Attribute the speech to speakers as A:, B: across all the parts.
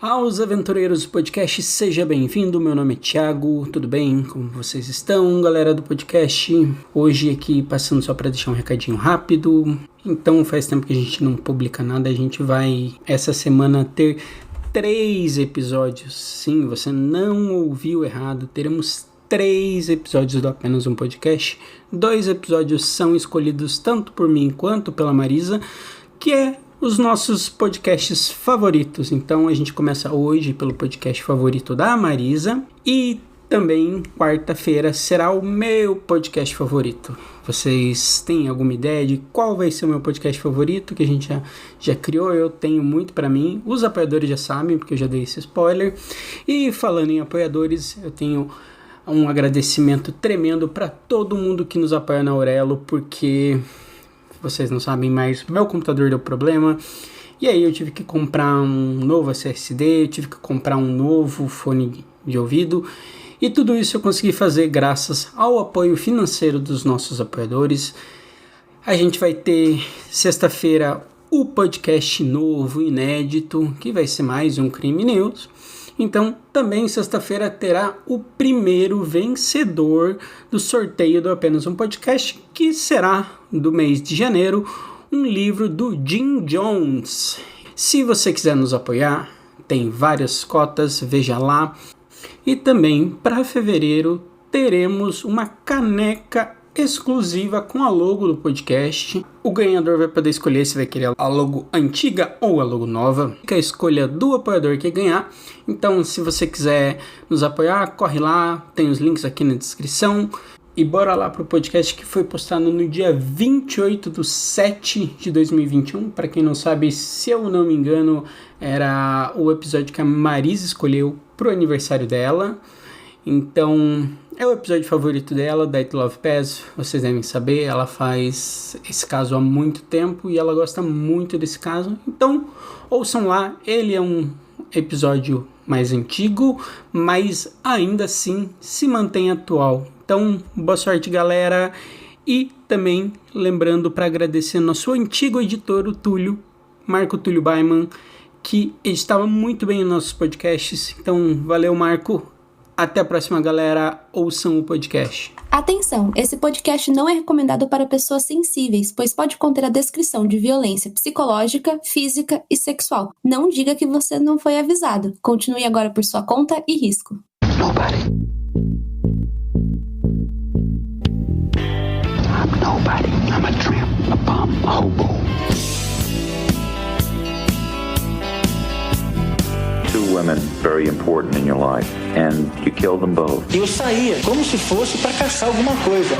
A: Aos aventureiros do podcast, seja bem-vindo, meu nome é Thiago, tudo bem? Como vocês estão, galera do podcast? Hoje aqui passando só para deixar um recadinho rápido. Então faz tempo que a gente não publica nada, a gente vai essa semana ter 3 episódios. Sim, você não ouviu errado, teremos 3 episódios do Apenas um Podcast. 2 episódios são escolhidos tanto por mim quanto pela Marisa, que é os nossos podcasts favoritos. Então a gente começa hoje pelo podcast favorito da Marisa e também quarta-feira será o meu podcast favorito. Vocês têm alguma ideia de qual vai ser o meu podcast favorito que a gente já criou? Eu tenho muito para mim. Os apoiadores já sabem, porque eu já dei esse spoiler. E falando em apoiadores, eu tenho um agradecimento tremendo para todo mundo que nos apoia na Aurelo, porque vocês não sabem, mas meu computador deu problema, e aí eu tive que comprar um novo SSD, eu tive que comprar um novo fone de ouvido, e tudo isso eu consegui fazer graças ao apoio financeiro dos nossos apoiadores. A gente vai ter sexta-feira o podcast novo, inédito, que vai ser mais um Crime News. Então, também sexta-feira terá o primeiro vencedor do sorteio do Apenas um Podcast, que será do mês de janeiro, um livro do Jim Jones. Se você quiser nos apoiar, tem várias cotas, veja lá. E também, para fevereiro, teremos uma caneca exclusiva com a logo do podcast. O ganhador vai poder escolher se vai querer a logo antiga ou a logo nova. Fica a escolha do apoiador que ganhar. Então, se você quiser nos apoiar, corre lá, tem os links aqui na descrição. E bora lá pro podcast que foi postado no dia 28/7/2021. Para quem não sabe, se eu não me engano, era o episódio que a Marisa escolheu pro aniversário dela. Então, é o episódio favorito dela, da It Love Pass, vocês devem saber, ela faz esse caso há muito tempo e ela gosta muito desse caso. Então, ouçam lá, ele é um episódio mais antigo, mas ainda assim se mantém atual. Então, boa sorte, galera. E também lembrando para agradecer nosso antigo editor, o Túlio, Marco Túlio Baiman, que editava muito bem os nossos podcasts. Então, valeu, Marco. Até a próxima, galera. Ouçam o podcast.
B: Atenção, esse podcast não é recomendado para pessoas sensíveis, pois pode conter a descrição de violência psicológica, física e sexual. Não diga que você não foi avisado. Continue agora por sua conta e risco.
C: Nobody. I'm nobody. I'm a tramp, a bum, a hobo.
D: 2 women very important in your life, and you killed them both.
E: Eu saía como se fosse para caçar alguma coisa.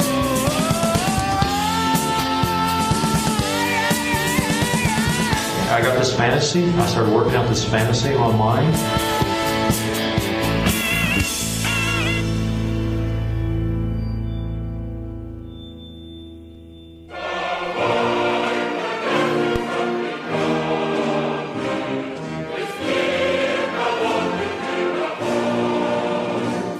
F: I got this fantasy. I started working out this fantasy online.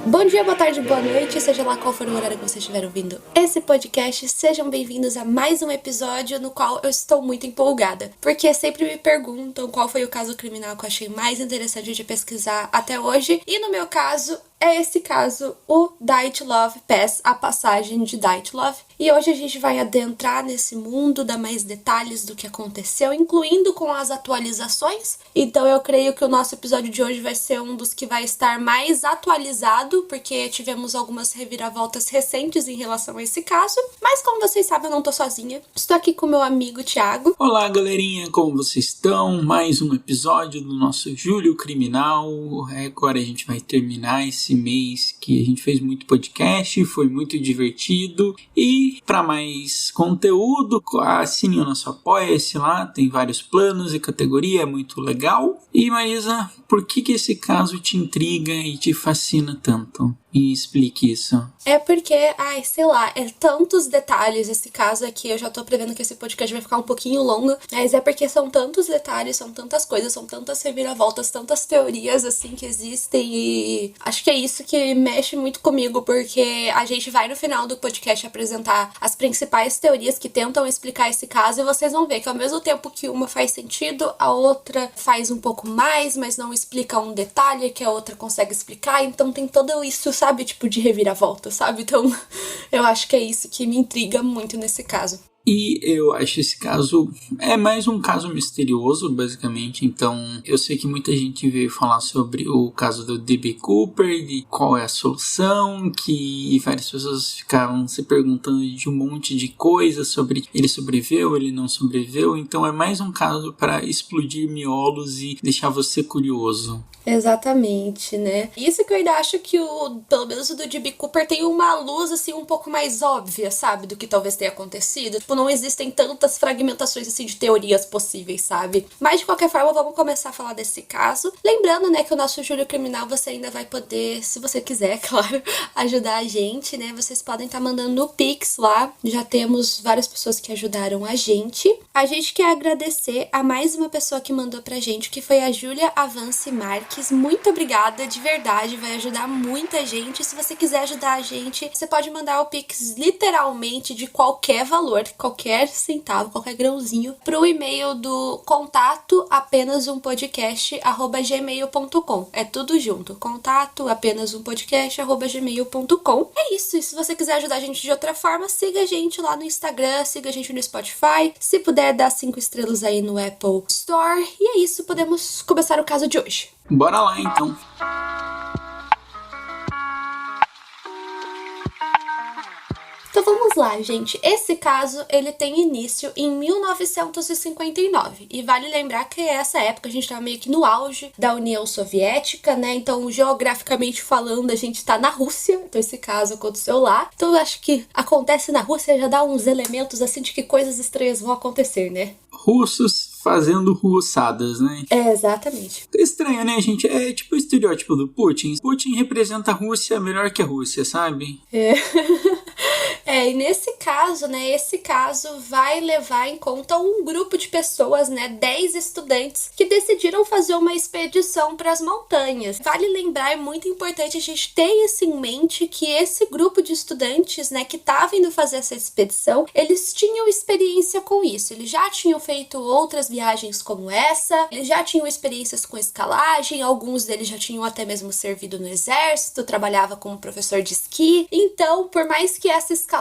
B: Bom dia, boa tarde, boa noite, seja lá qual for o horário que vocês estiver ouvindo esse podcast, sejam bem-vindos a mais um episódio no qual eu estou muito empolgada, porque sempre me perguntam qual foi o caso criminal que eu achei mais interessante de pesquisar até hoje, e no meu caso é esse caso, o It Love Pass, a passagem de It Love. E hoje a gente vai adentrar nesse mundo, dar mais detalhes do que aconteceu, incluindo com as atualizações. Então eu creio que o nosso episódio de hoje vai ser um dos que vai estar mais atualizado, porque tivemos algumas reviravoltas recentes em relação a esse caso. Mas como vocês sabem, eu não tô sozinha. Estou aqui com meu amigo Thiago.
A: Olá, galerinha, como vocês estão? Mais um episódio do nosso Júlio Criminal. Agora a gente vai terminar esse mês que a gente fez muito podcast, foi muito divertido. E para mais conteúdo, assine o nosso Apoia-se lá, tem vários planos e categoria, é muito legal. E Marisa, por que esse caso te intriga e te fascina tanto?
G: E explique isso.
B: É porque, sei lá, é tantos detalhes. Esse caso aqui, eu já tô prevendo que esse podcast vai ficar um pouquinho longo, mas é porque são tantos detalhes, são tantas coisas, são tantas reviravoltas, tantas teorias, assim, que existem, e acho que é isso que mexe muito comigo, porque a gente vai no final do podcast apresentar as principais teorias que tentam explicar esse caso, e vocês vão ver que ao mesmo tempo que uma faz sentido, a outra faz um pouco mais, mas não explica um detalhe que a outra consegue explicar, então tem todo isso, sabe, tipo de reviravolta, sabe? Então eu acho que é isso que me intriga muito nesse caso.
G: E eu acho esse caso é mais um caso misterioso, basicamente. Então, eu sei que muita gente veio falar sobre o caso do D.B. Cooper, de qual é a solução, que várias pessoas ficavam se perguntando de um monte de coisas sobre ele sobreviveu, ele não sobreviveu. Então, é mais um caso para explodir miolos e deixar você curioso.
B: Exatamente, né? Isso que eu ainda acho que pelo menos o do D.B. Cooper tem uma luz, assim, um pouco mais óbvia, sabe? Do que talvez tenha acontecido. Tipo, não existem tantas fragmentações, assim, de teorias possíveis, sabe? Mas, de qualquer forma, vamos começar a falar desse caso. Lembrando, né, que o nosso Júri Criminal você ainda vai poder, se você quiser, claro, ajudar a gente, né? Vocês podem estar mandando o Pix lá. Já temos várias pessoas que ajudaram a gente. A gente quer agradecer a mais uma pessoa que mandou pra gente, que foi a Júlia Avance Marques. Muito obrigada, de verdade, vai ajudar muita gente. Se você quiser ajudar a gente, você pode mandar o Pix literalmente de qualquer valor, qualquer centavo, qualquer grãozinho, pro e-mail do contato apenazumpodcast@gmail.com. É tudo junto, contato apenazumpodcast@gmail.com. É isso, e se você quiser ajudar a gente de outra forma, siga a gente lá no Instagram, siga a gente no Spotify, se puder dar 5 estrelas aí no Apple Store. E é isso, podemos começar o caso de hoje.
G: Bora lá, então.
B: Então vamos lá, gente. Esse caso, ele tem início em 1959. E vale lembrar que essa época a gente tá meio que no auge da União Soviética, né? Então, geograficamente falando, a gente tá na Rússia. Então, esse caso aconteceu lá. Então, eu acho que acontece na Rússia já dá uns elementos, assim, de que coisas estranhas vão acontecer, né?
G: Russos fazendo russadas, né?
B: É, exatamente.
G: Estranho, né, gente? É tipo o estereótipo do Putin. Putin representa a Rússia melhor que a Rússia, sabe?
B: E nesse caso, né, esse caso vai levar em conta um grupo de pessoas, né, 10 estudantes que decidiram fazer uma expedição para as montanhas. Vale lembrar, é muito importante a gente ter isso em mente, que esse grupo de estudantes, né, que estavam indo fazer essa expedição, eles tinham experiência com isso, eles já tinham feito outras viagens como essa, eles já tinham experiências com escalagem, alguns deles já tinham até mesmo servido no exército, trabalhava como professor de esqui. Então, por mais que essa escalada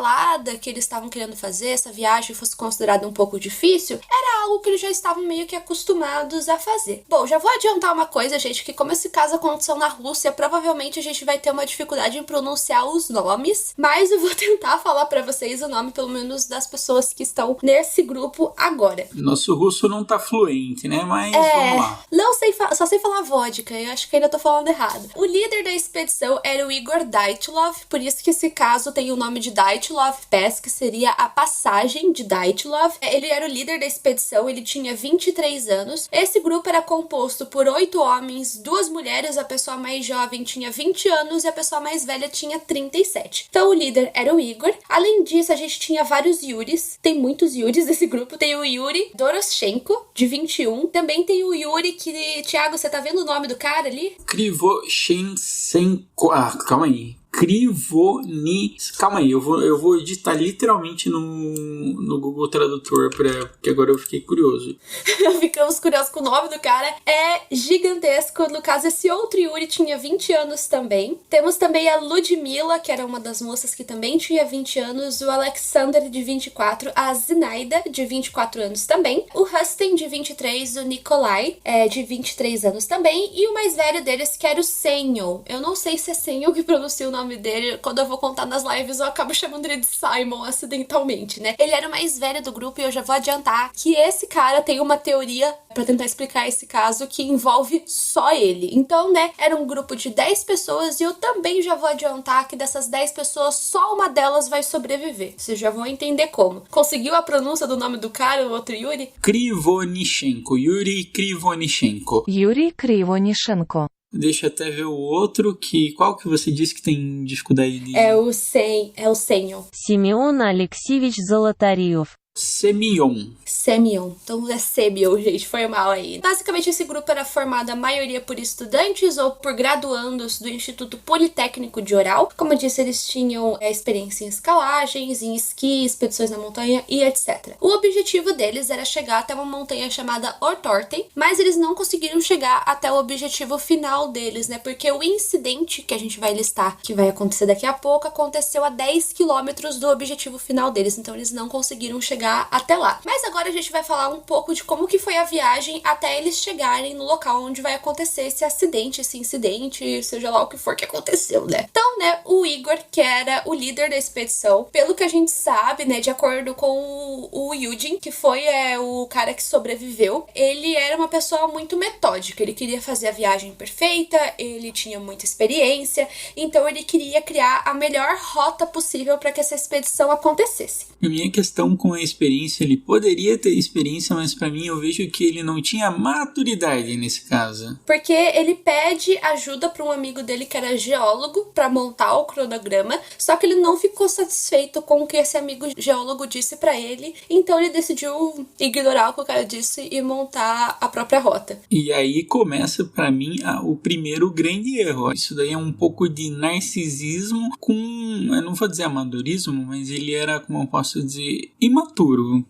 B: que eles estavam querendo fazer, essa viagem fosse considerada um pouco difícil, era algo que eles já estavam meio que acostumados a fazer. Bom, já vou adiantar uma coisa, gente, que como esse caso aconteceu na Rússia, provavelmente a gente vai ter uma dificuldade em pronunciar os nomes, mas eu vou tentar falar pra vocês o nome, pelo menos, das pessoas que estão nesse grupo agora.
G: Nosso russo não tá fluente, né? Mas vamos lá.
B: Não sei, só sei falar vodka, eu acho que ainda tô falando errado. O líder da expedição era o Igor Dyatlov, por isso que esse caso tem o nome de Dyatlov Pass, que seria a passagem de Dyatlov. Ele era o líder da expedição, ele tinha 23 anos. Esse grupo era composto por 8 homens, 2 mulheres, a pessoa mais jovem tinha 20 anos e a pessoa mais velha tinha 37. Então o líder era o Igor. Além disso, a gente tinha vários Yuris, tem muitos Yuris nesse grupo. Tem o Yuri Doroshenko, de 21. Também tem o Yuri que... Thiago, você tá vendo o nome do cara ali?
G: Krivoshenko. Calma aí. Calma aí, eu vou digitar literalmente no Google Tradutor, porque agora eu fiquei curioso.
B: Ficamos curiosos com o nome do cara. É gigantesco. No caso, esse outro Yuri tinha 20 anos também. Temos também a Ludmila, que era uma das moças que também tinha 20 anos. O Alexander, de 24. A Zinaida, de 24 anos também. O Rustin, de 23. O Nikolai, de 23 anos também. E o mais velho deles, que era o Senhor. Eu não sei se é Senhor que pronuncia o nome dele. Quando eu vou contar nas lives, eu acabo chamando ele de Simon acidentalmente, né? Ele era o mais velho do grupo e eu já vou adiantar que esse cara tem uma teoria pra tentar explicar esse caso que envolve só ele. Então, né, era um grupo de 10 pessoas e eu também já vou adiantar que dessas 10 pessoas, só uma delas vai sobreviver. Vocês já vão entender como. Conseguiu a pronúncia do nome do cara, o outro Yuri?
G: Krivonishenko. Yuri Krivonishenko.
H: Yuri Krivonishenko.
G: Deixa eu até ver o outro, qual que você disse que tem dificuldade de...
B: É o Semyon.
H: Семен Алексеевич Золотарев.
G: Semyon.
B: Então é Semyon, gente, foi mal aí. Basicamente esse grupo era formado a maioria por estudantes ou por graduandos do Instituto Politécnico de Oral. Como eu disse, eles tinham experiência em escalagens, em esqui, expedições na montanha e etc. O objetivo deles era chegar até uma montanha chamada Ortorten, mas eles não conseguiram chegar até o objetivo final deles, né? Porque o incidente que a gente vai listar, que vai acontecer daqui a pouco, aconteceu a 10 quilômetros do objetivo final deles, então eles não conseguiram chegar até lá. Mas agora a gente vai falar um pouco de como que foi a viagem até eles chegarem no local onde vai acontecer esse incidente, seja lá o que for que aconteceu, né? Então, né, o Igor, que era o líder da expedição, pelo que a gente sabe, né, de acordo com o Eugene, que foi o cara que sobreviveu, ele era uma pessoa muito metódica, ele queria fazer a viagem perfeita, ele tinha muita experiência, então ele queria criar a melhor rota possível para que essa expedição acontecesse.
G: A minha questão com a experiência, ele poderia ter experiência, mas pra mim eu vejo que ele não tinha maturidade nesse caso.
B: Porque ele pede ajuda para um amigo dele que era geólogo para montar o cronograma, só que ele não ficou satisfeito com o que esse amigo geólogo disse para ele, então ele decidiu ignorar o que o cara disse e montar a própria rota.
G: E aí começa pra mim o primeiro grande erro. Isso daí é um pouco de narcisismo com, eu não vou dizer amadorismo, mas ele era, como eu posso dizer, imaturo.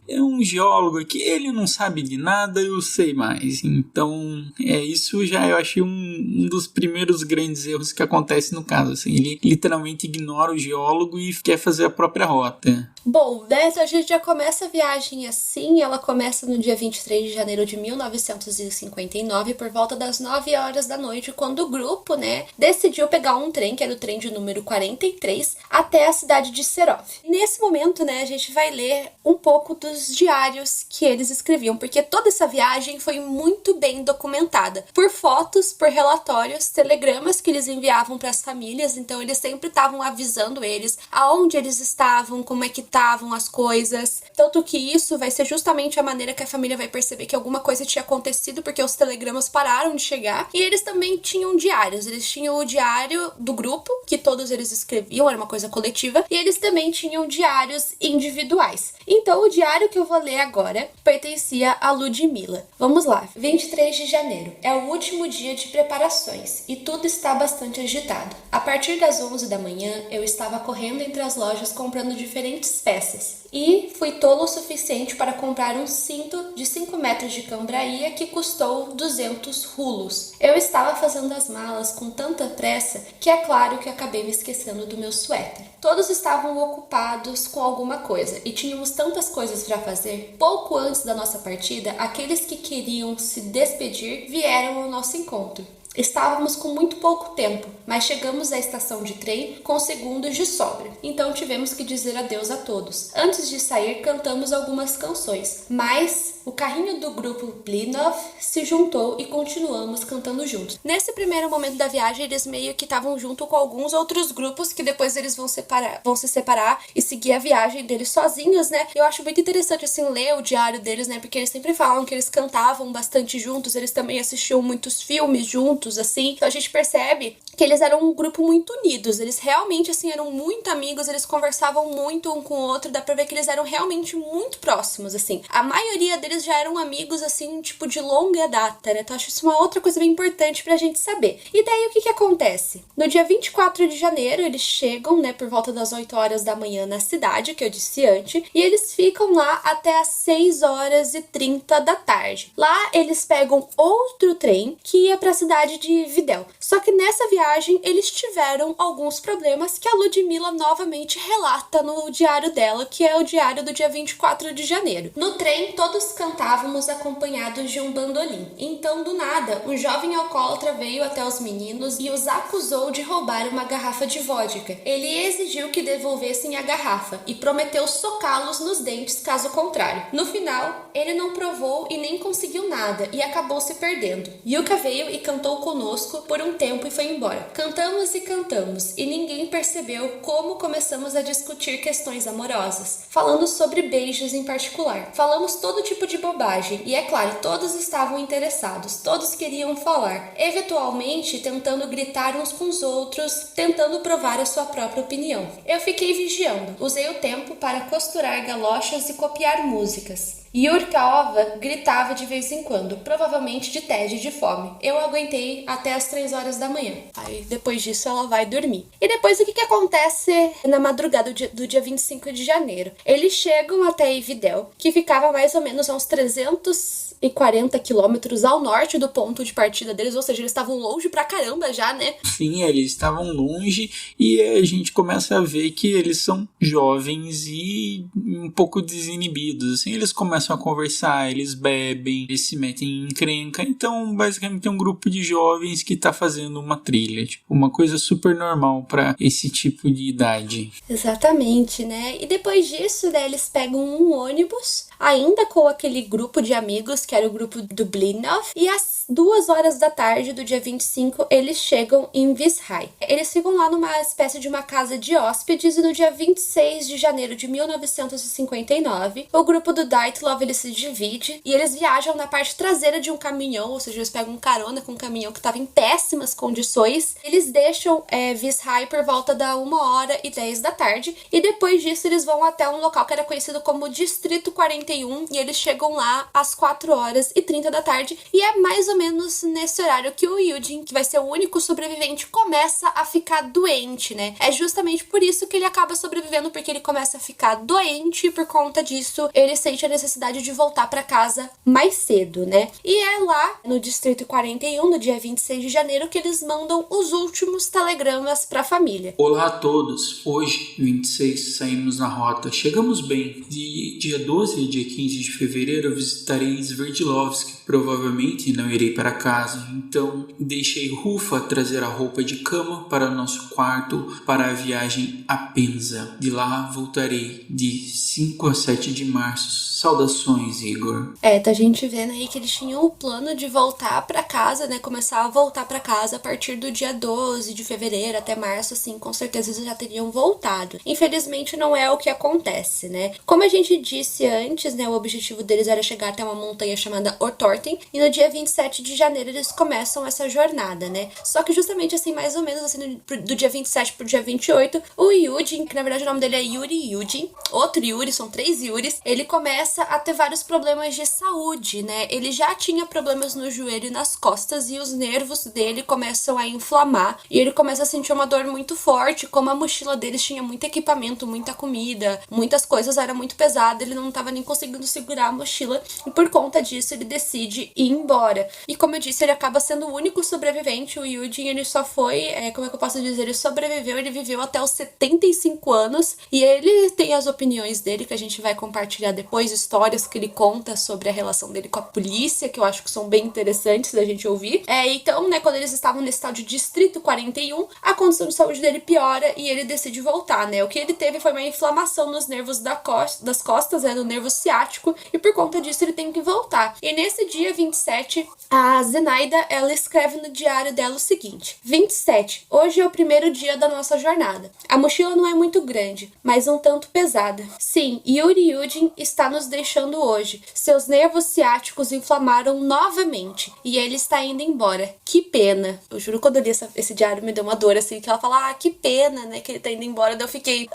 G: É um geólogo que ele não sabe de nada, eu sei mais. Então, isso já eu achei um dos primeiros grandes erros que acontece no caso. Assim, ele literalmente ignora o geólogo e quer fazer a própria rota.
B: Bom, né, a gente já começa a viagem assim, ela começa no dia 23 de janeiro de 1959, por volta das 9 horas da noite, quando o grupo, né, decidiu pegar um trem, que era o trem de número 43, até a cidade de Serov. Nesse momento, né, a gente vai ler um pouco dos diários que eles escreviam, porque toda essa viagem foi muito bem documentada, por fotos, por relatórios, telegramas que eles enviavam para as famílias, então eles sempre estavam avisando eles aonde eles estavam, como é que estavam as coisas, tanto que isso vai ser justamente a maneira que a família vai perceber que alguma coisa tinha acontecido, porque os telegramas pararam de chegar, e eles também tinham diários, eles tinham o diário do grupo, que todos eles escreviam, era uma coisa coletiva, e eles também tinham diários individuais. Então o diário que eu vou ler agora pertencia a Ludmila. Vamos lá. 23 de janeiro. É o último dia de preparações e tudo está bastante agitado. A partir das 11 da manhã, eu estava correndo entre as lojas comprando diferentes peças. E fui tolo o suficiente para comprar um cinto de 5 metros de cambraia que custou 200 rulos. Eu estava fazendo as malas com tanta pressa que é claro que acabei me esquecendo do meu suéter. Todos estavam ocupados com alguma coisa e tínhamos tantas coisas para fazer. Pouco antes da nossa partida, aqueles que queriam se despedir vieram ao nosso encontro. Estávamos com muito pouco tempo, mas chegamos à estação de trem com segundos de sobra, então tivemos que dizer adeus a todos. Antes de sair, cantamos algumas canções, mas o carrinho do grupo Blinov se juntou e continuamos cantando juntos. Nesse primeiro momento da viagem, eles meio que estavam junto com alguns outros grupos que depois eles vão se separar e seguir a viagem deles sozinhos, né? Eu acho muito interessante, assim, ler o diário deles, né? Porque eles sempre falam que eles cantavam bastante juntos, eles também assistiam muitos filmes juntos, assim. Então a gente percebe que eles eram um grupo muito unidos, eles realmente, assim, eram muito amigos, eles conversavam muito um com o outro, dá pra ver que eles eram realmente muito próximos, assim. A maioria deles já eram amigos, assim, tipo, de longa data, né? Então acho isso uma outra coisa bem importante pra gente saber. E daí o que acontece? No dia 24 de janeiro, eles chegam, né, por volta das 8 horas da manhã na cidade, que eu disse antes, e eles ficam lá até as 6 horas e 30 da tarde. Lá eles pegam outro trem que ia pra cidade de Videl. Só que nessa viagem eles tiveram alguns problemas que a Ludmila novamente relata no diário dela, que é o diário do dia 24 de janeiro. No trem, todos cantávamos acompanhados de um bandolim. Então, do nada, um jovem alcoólatra veio até os meninos e os acusou de roubar uma garrafa de vodka. Ele exigiu que devolvessem a garrafa e prometeu socá-los nos dentes caso contrário. No final, ele não provou e nem conseguiu nada e acabou se perdendo. Yuka veio e cantou conosco por um tempo e foi embora. Cantamos e cantamos e ninguém percebeu como começamos a discutir questões amorosas, falando sobre beijos em particular. Falamos todo tipo de de bobagem e, é claro, todos estavam interessados, todos queriam falar, eventualmente tentando gritar uns com os outros, tentando provar a sua própria opinião. Eu fiquei vigiando, usei o tempo para costurar galochas e copiar músicas. Yurkaova gritava de vez em quando, provavelmente de tédio e de fome. Eu aguentei até as 3 horas da manhã. Aí depois disso ela vai dormir. E depois o que acontece na madrugada do dia 25 de janeiro? Eles chegam até Evidel, que ficava mais ou menos a uns 340 quilômetros ao norte do ponto de partida deles, ou seja, eles estavam longe pra caramba já, né?
G: Sim, eles estavam longe e a gente começa a ver que eles são jovens e um pouco desinibidos, assim, eles começam a conversar, eles bebem, eles se metem em encrenca, então basicamente é um grupo de jovens que tá fazendo uma trilha, tipo, uma coisa super normal pra esse tipo de idade.
B: Exatamente, né? E depois disso, né, eles pegam um ônibus, ainda com aquele grupo de amigos, que era o grupo do Blinov, e às 2 horas da tarde do dia 25, eles chegam em Vishai. Eles ficam lá numa espécie de uma casa de hóspedes e no dia 26 de janeiro de 1959, o grupo do Dyatlov, ele se divide e eles viajam na parte traseira de um caminhão, ou seja, eles pegam carona com um caminhão que estava em péssimas condições. Eles deixam Vishai por volta da 1h10 da tarde e depois disso eles vão até um local que era conhecido como Distrito 41 e eles chegam lá às 4h30 da tarde e é mais ou menos nesse horário que o Yudin, que vai ser o único sobrevivente, começa a ficar doente, né? É justamente por isso que ele acaba sobrevivendo, porque ele começa a ficar doente e por conta disso ele sente a necessidade de voltar para casa mais cedo, né? E é lá no Distrito 41, no dia 26 de janeiro, que eles mandam os últimos telegramas para a família.
G: Olá a todos, hoje, 26, saímos na rota. Chegamos bem. De dia 12 e dia 15 de fevereiro eu visitarei Sverdlovsk. Provavelmente não irei para casa, então deixei Rufa trazer a roupa de cama para nosso quarto para a viagem a Penza. De lá voltarei de 5 a 7 de março. Saudações, Igor.
B: Tá a gente vendo aí que eles tinham o plano de voltar pra casa, né? Começar a voltar pra casa a partir do dia 12 de fevereiro até março, assim, com certeza eles já teriam voltado. Infelizmente não é o que acontece, né? Como a gente disse antes, né? O objetivo deles era chegar até uma montanha chamada Ortorten e no dia 27 de janeiro eles começam essa jornada, né? Só que justamente assim, mais ou menos assim, do dia 27 pro dia 28, o Yudin, que na verdade o nome dele é Yuri Yudin, outro Yuri, são 3 Yuris, ele começa a ter vários problemas de saúde, né? Ele já tinha problemas no joelho e nas costas e os nervos dele começam a inflamar e ele começa a sentir uma dor muito forte, como a mochila deles tinha muito equipamento, muita comida, muitas coisas, era muito pesada, ele não estava nem conseguindo segurar a mochila e por conta disso ele decide ir embora. E como eu disse, ele acaba sendo o único sobrevivente, o Yudin, ele só foi, como é que eu posso dizer, ele sobreviveu, ele viveu até os 75 anos e ele tem as opiniões dele que a gente vai compartilhar depois, histórias que ele conta sobre a relação dele com a polícia, que eu acho que são bem interessantes da gente ouvir. Então, né, quando eles estavam nesse tal de Distrito 41, a condição de saúde dele piora e ele decide voltar, né? O que ele teve foi uma inflamação nos nervos das costas, né, no nervo ciático, e por conta disso ele tem que voltar. E nesse dia 27, a Zenaida, ela escreve no diário dela o seguinte: 27, hoje é o primeiro dia da nossa jornada. A mochila não é muito grande, mas um tanto pesada. Sim, Yuri Yudin está nos deixando hoje. Seus nervos ciáticos inflamaram novamente e ele está indo embora. Que pena. Eu juro, quando eu li esse diário me deu uma dor assim, que ela fala, que pena, né, que ele tá indo embora. Daí eu fiquei,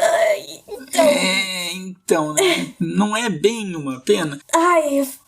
G: então, né? Não é bem uma pena.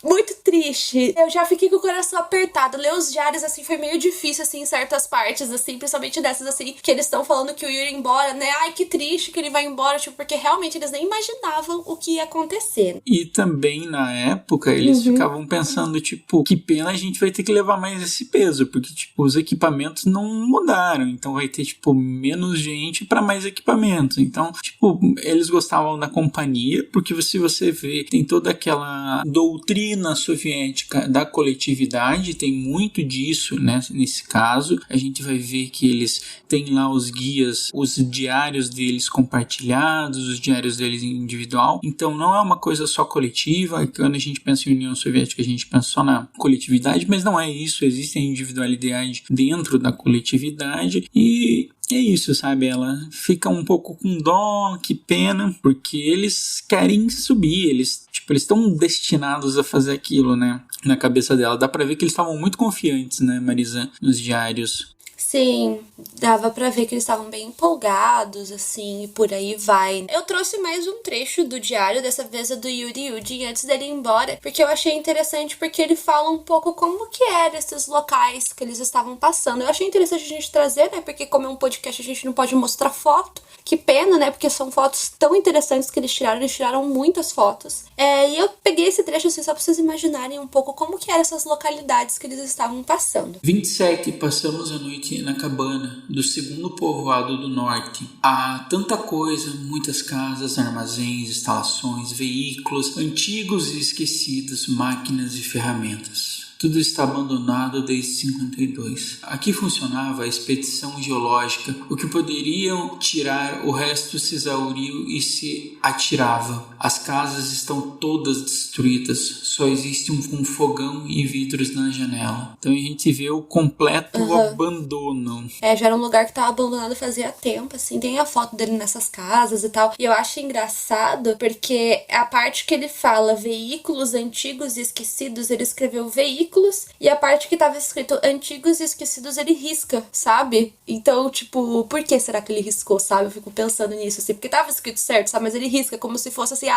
B: Muito triste. Eu já fiquei com o coração apertado. Ler os diários, assim, foi meio difícil, assim, em certas partes, assim, principalmente dessas, assim, que eles estão falando que o Yuri ia embora, né? Que triste que ele vai embora, tipo, porque realmente eles nem imaginavam o que ia acontecer.
G: E também, na época, eles ficavam pensando, tipo, que pena a gente vai ter que levar mais esse peso, porque, tipo, os equipamentos não mudaram, então vai ter, tipo, menos gente pra mais equipamentos. Então, tipo, eles gostavam da companhia, porque se você vê, tem toda aquela doutrina soviética da coletividade, tem muito disso, né? Nesse caso, a gente vai ver que eles têm lá os guias, os diários deles compartilhados, os diários deles individual, então não é uma coisa só coletiva. Quando a gente pensa em União Soviética, a gente pensa só na coletividade, mas não é isso, existe a individualidade dentro da coletividade e é isso, sabe? Ela fica um pouco com dó, que pena, porque eles querem subir, eles estão destinados a fazer aquilo, né? Na cabeça dela. Dá pra ver que eles estavam muito confiantes, né, Marisa, nos diários.
B: Sim, dava pra ver que eles estavam bem empolgados, assim, e por aí vai. Eu trouxe mais um trecho do diário, dessa vez é do Yuri Yudin, antes dele ir embora, porque eu achei interessante, porque ele fala um pouco como que eram esses locais que eles estavam passando. Eu achei interessante a gente trazer, né, porque como é um podcast a gente não pode mostrar foto. Que pena, né, porque são fotos tão interessantes que eles tiraram muitas fotos. E eu peguei esse trecho assim, só pra vocês imaginarem um pouco como que eram essas localidades que eles estavam passando.
G: 27, passamos a noite na cabana do segundo povoado do norte. Há tanta coisa, muitas casas, armazéns, instalações, veículos, antigos e esquecidos, máquinas e ferramentas. Tudo está abandonado desde 52. Aqui funcionava a expedição geológica. O que poderiam tirar, o resto se exauriu e se atirava. As casas estão todas destruídas. Só existe um fogão e vidros na janela. Então a gente vê o completo abandono.
B: Já era um lugar que estava abandonado fazia tempo, assim. Tem a foto dele nessas casas e tal. E eu acho engraçado porque a parte que ele fala veículos antigos e esquecidos, ele escreveu veículos, e a parte que tava escrito antigos e esquecidos ele risca, sabe? Então, tipo, por que será que ele riscou, sabe? Eu fico pensando nisso, assim, porque tava escrito certo, sabe? Mas ele risca como se fosse assim,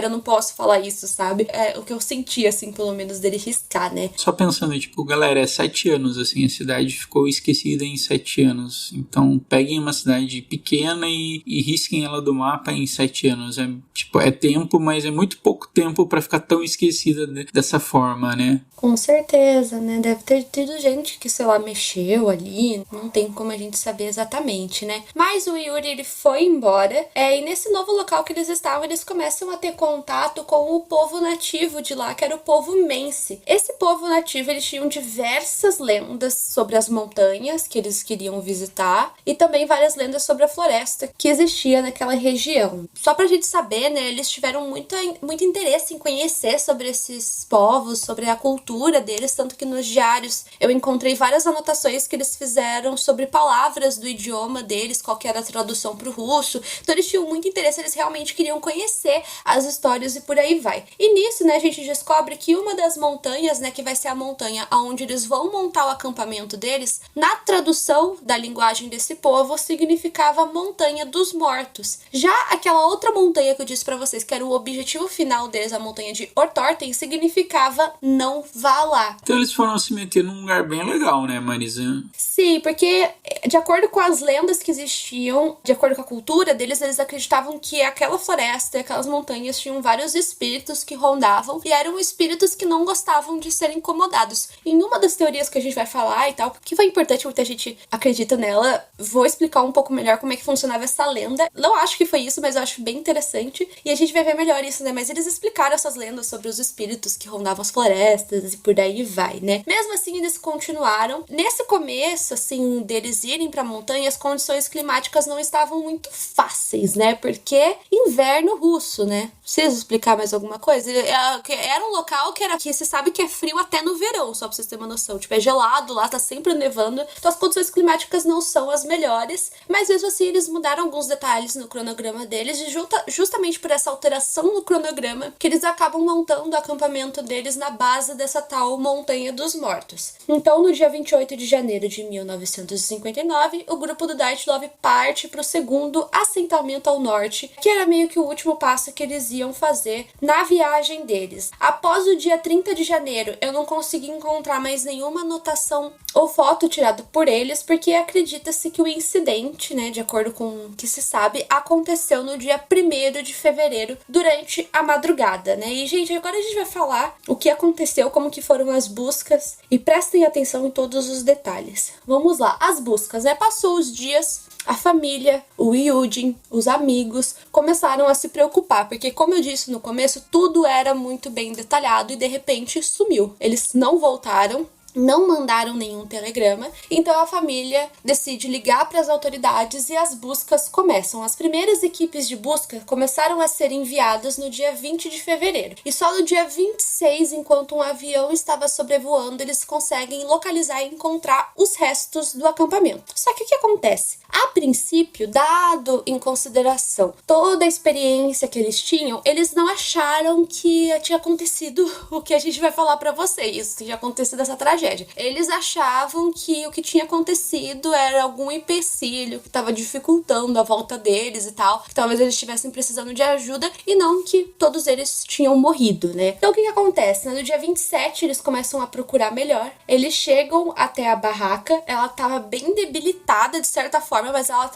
B: eu não posso falar isso, sabe? É o que eu senti, assim, pelo menos dele riscar, né?
G: Só pensando, tipo, galera, é 7 anos, assim, a cidade ficou esquecida em 7 anos. Então, peguem uma cidade pequena e risquem ela do mapa em 7 anos. É tempo, mas é muito pouco tempo pra ficar tão esquecida dessa forma, né?
B: Com certeza, né? Deve ter tido gente que, sei lá, mexeu ali. Não tem como a gente saber exatamente, né? Mas o Yuri, ele foi embora. E nesse novo local que eles estavam, eles começam a ter contato com o povo nativo de lá, que era o povo Mense. Esse povo nativo, eles tinham diversas lendas sobre as montanhas que eles queriam visitar. E também várias lendas sobre a floresta que existia naquela região. Só pra gente saber, né? Eles tiveram muito interesse em conhecer sobre esses povos, sobre a cultura deles, tanto que nos diários eu encontrei várias anotações que eles fizeram sobre palavras do idioma deles, qual que era a tradução para o russo. Então eles tinham muito interesse, eles realmente queriam conhecer as histórias e por aí vai. E nisso, né, a gente descobre que uma das montanhas, né, que vai ser a montanha onde eles vão montar o acampamento deles, na tradução da linguagem desse povo, significava Montanha dos Mortos. Já aquela outra montanha que eu disse para vocês, que era o objetivo final deles, a montanha de Ortorten, significava não vá lá.
G: Então eles foram se meter num lugar bem legal, né, Marisa?
B: Sim, porque de acordo com as lendas que existiam, de acordo com a cultura deles, eles acreditavam que aquela floresta e aquelas montanhas tinham vários espíritos que rondavam e eram espíritos que não gostavam de serem incomodados. Em uma das teorias que a gente vai falar e tal, que foi importante, muita gente acredita nela, vou explicar um pouco melhor como é que funcionava essa lenda. Não acho que foi isso, mas eu acho bem interessante e a gente vai ver melhor isso, né? Mas eles explicaram essas lendas sobre os espíritos que rondavam as florestas e por aí vai, né? Mesmo assim, eles continuaram. Nesse começo, assim, deles irem pra montanha, as condições climáticas não estavam muito fáceis, né? Porque inverno russo, né? Preciso explicar mais alguma coisa? Era um local que se sabe que é frio até no verão, só pra vocês terem uma noção. Tipo, é gelado lá, tá sempre nevando. Então as condições climáticas não são as melhores, mas mesmo assim eles mudaram alguns detalhes no cronograma deles e justamente por essa alteração no cronograma que eles acabam montando o acampamento deles na base dessa tal Montanha dos Mortos. Então, no dia 28 de janeiro de 1959, o grupo do Dyatlov parte para o segundo assentamento ao norte, que era meio que o último passo que eles iam fazer na viagem deles. Após o dia 30 de janeiro, eu não consegui encontrar mais nenhuma anotação ou foto tirada por eles, porque acredita-se que o incidente, né, de acordo com o que se sabe, aconteceu no dia 1º de fevereiro, durante a madrugada, né? E, gente, agora a gente vai falar o que aconteceu, como que foram as buscas, e prestem atenção em todos os detalhes. Vamos lá, as buscas, né? Passou os dias, a família, o Yudin, os amigos começaram a se preocupar, porque como eu disse no começo, tudo era muito bem detalhado e de repente sumiu. Eles não voltaram. não mandaram nenhum telegrama, então a família decide ligar para as autoridades e as buscas começam. As primeiras equipes de busca começaram a ser enviadas no dia 20 de fevereiro, e só no dia 26, enquanto um avião estava sobrevoando, eles conseguem localizar e encontrar os restos do acampamento. Só que o que acontece? A princípio, dado em consideração toda a experiência que eles tinham, eles não acharam que tinha acontecido o que a gente vai falar para vocês, que tinha acontecido essa tragédia. Eles achavam que o que tinha acontecido era algum empecilho que estava dificultando a volta deles e tal, que talvez eles estivessem precisando de ajuda e não que todos eles tinham morrido, né? Então o que acontece? No dia 27 eles começam a procurar melhor, eles chegam até a barraca, ela estava bem debilitada de certa forma, mas ela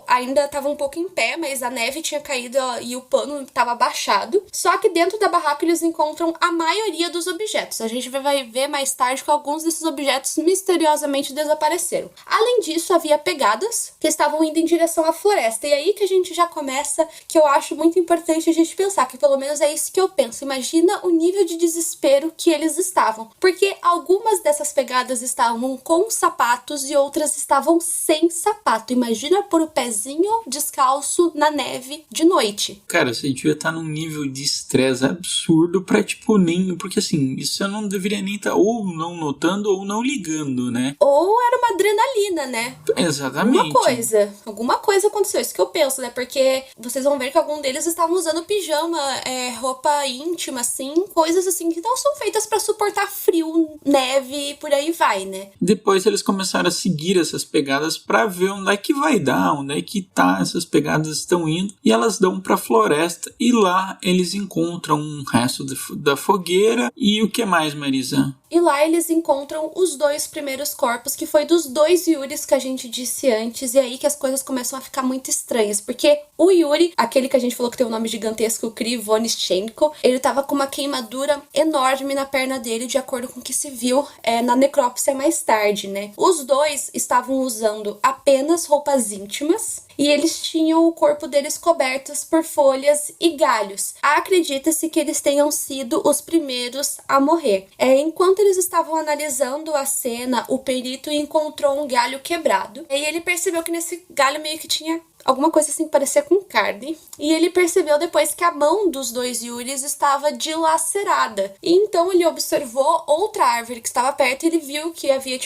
B: ainda estava um pouco em pé, mas a neve tinha caído e o pano estava abaixado. Só que dentro da barraca eles encontram a maioria dos objetos. A gente vai ver mais tarde que alguns desses objetos misteriosamente desapareceram. Além disso, havia pegadas que estavam indo em direção à floresta. E aí que a gente já começa, que eu acho muito importante a gente pensar, que pelo menos é isso que eu penso. Imagina o nível de desespero que eles estavam. Porque algumas dessas pegadas estavam com sapatos e outras estavam sem sapato. Imagina pôr o pezinho descalço na neve de noite.
G: Cara, você devia estar num nível de estresse absurdo pra, nem... Porque, assim, isso eu não deveria nem estar ou não notando ou não ligando, né?
B: Ou era uma adrenalina, né?
G: Exatamente.
B: Alguma coisa aconteceu. Isso que eu penso, né? Porque vocês vão ver que algum deles estavam usando pijama, roupa íntima, assim, coisas assim que não são feitas pra suportar frio, neve e por aí vai, né?
G: Depois eles começaram a seguir essas pegadas pra ver onde é que vai dar, onde é que essas pegadas estão indo, e elas dão pra floresta, e lá eles encontram um resto da fogueira, e o que mais, Marisa?
B: E lá eles encontram os 2 primeiros corpos, que foi dos 2 Yuris que a gente disse antes, e aí que as coisas começam a ficar muito estranhas, porque o Yuri, aquele que a gente falou que tem um nome gigantesco, o Kri Vonishchenko, ele tava com uma queimadura enorme na perna dele, de acordo com o que se viu na necrópsia mais tarde, né? Os 2 estavam usando apenas roupas íntimas, e eles tinham o corpo deles cobertos por folhas e galhos. Acredita-se que eles tenham sido os primeiros a morrer. Enquanto eles estavam analisando a cena, o perito encontrou um galho quebrado. E ele percebeu que nesse galho meio que tinha alguma coisa assim que parecia com carne. E ele percebeu depois que a mão dos 2 Yuris estava dilacerada. E então ele observou outra árvore que estava perto e ele viu que havia,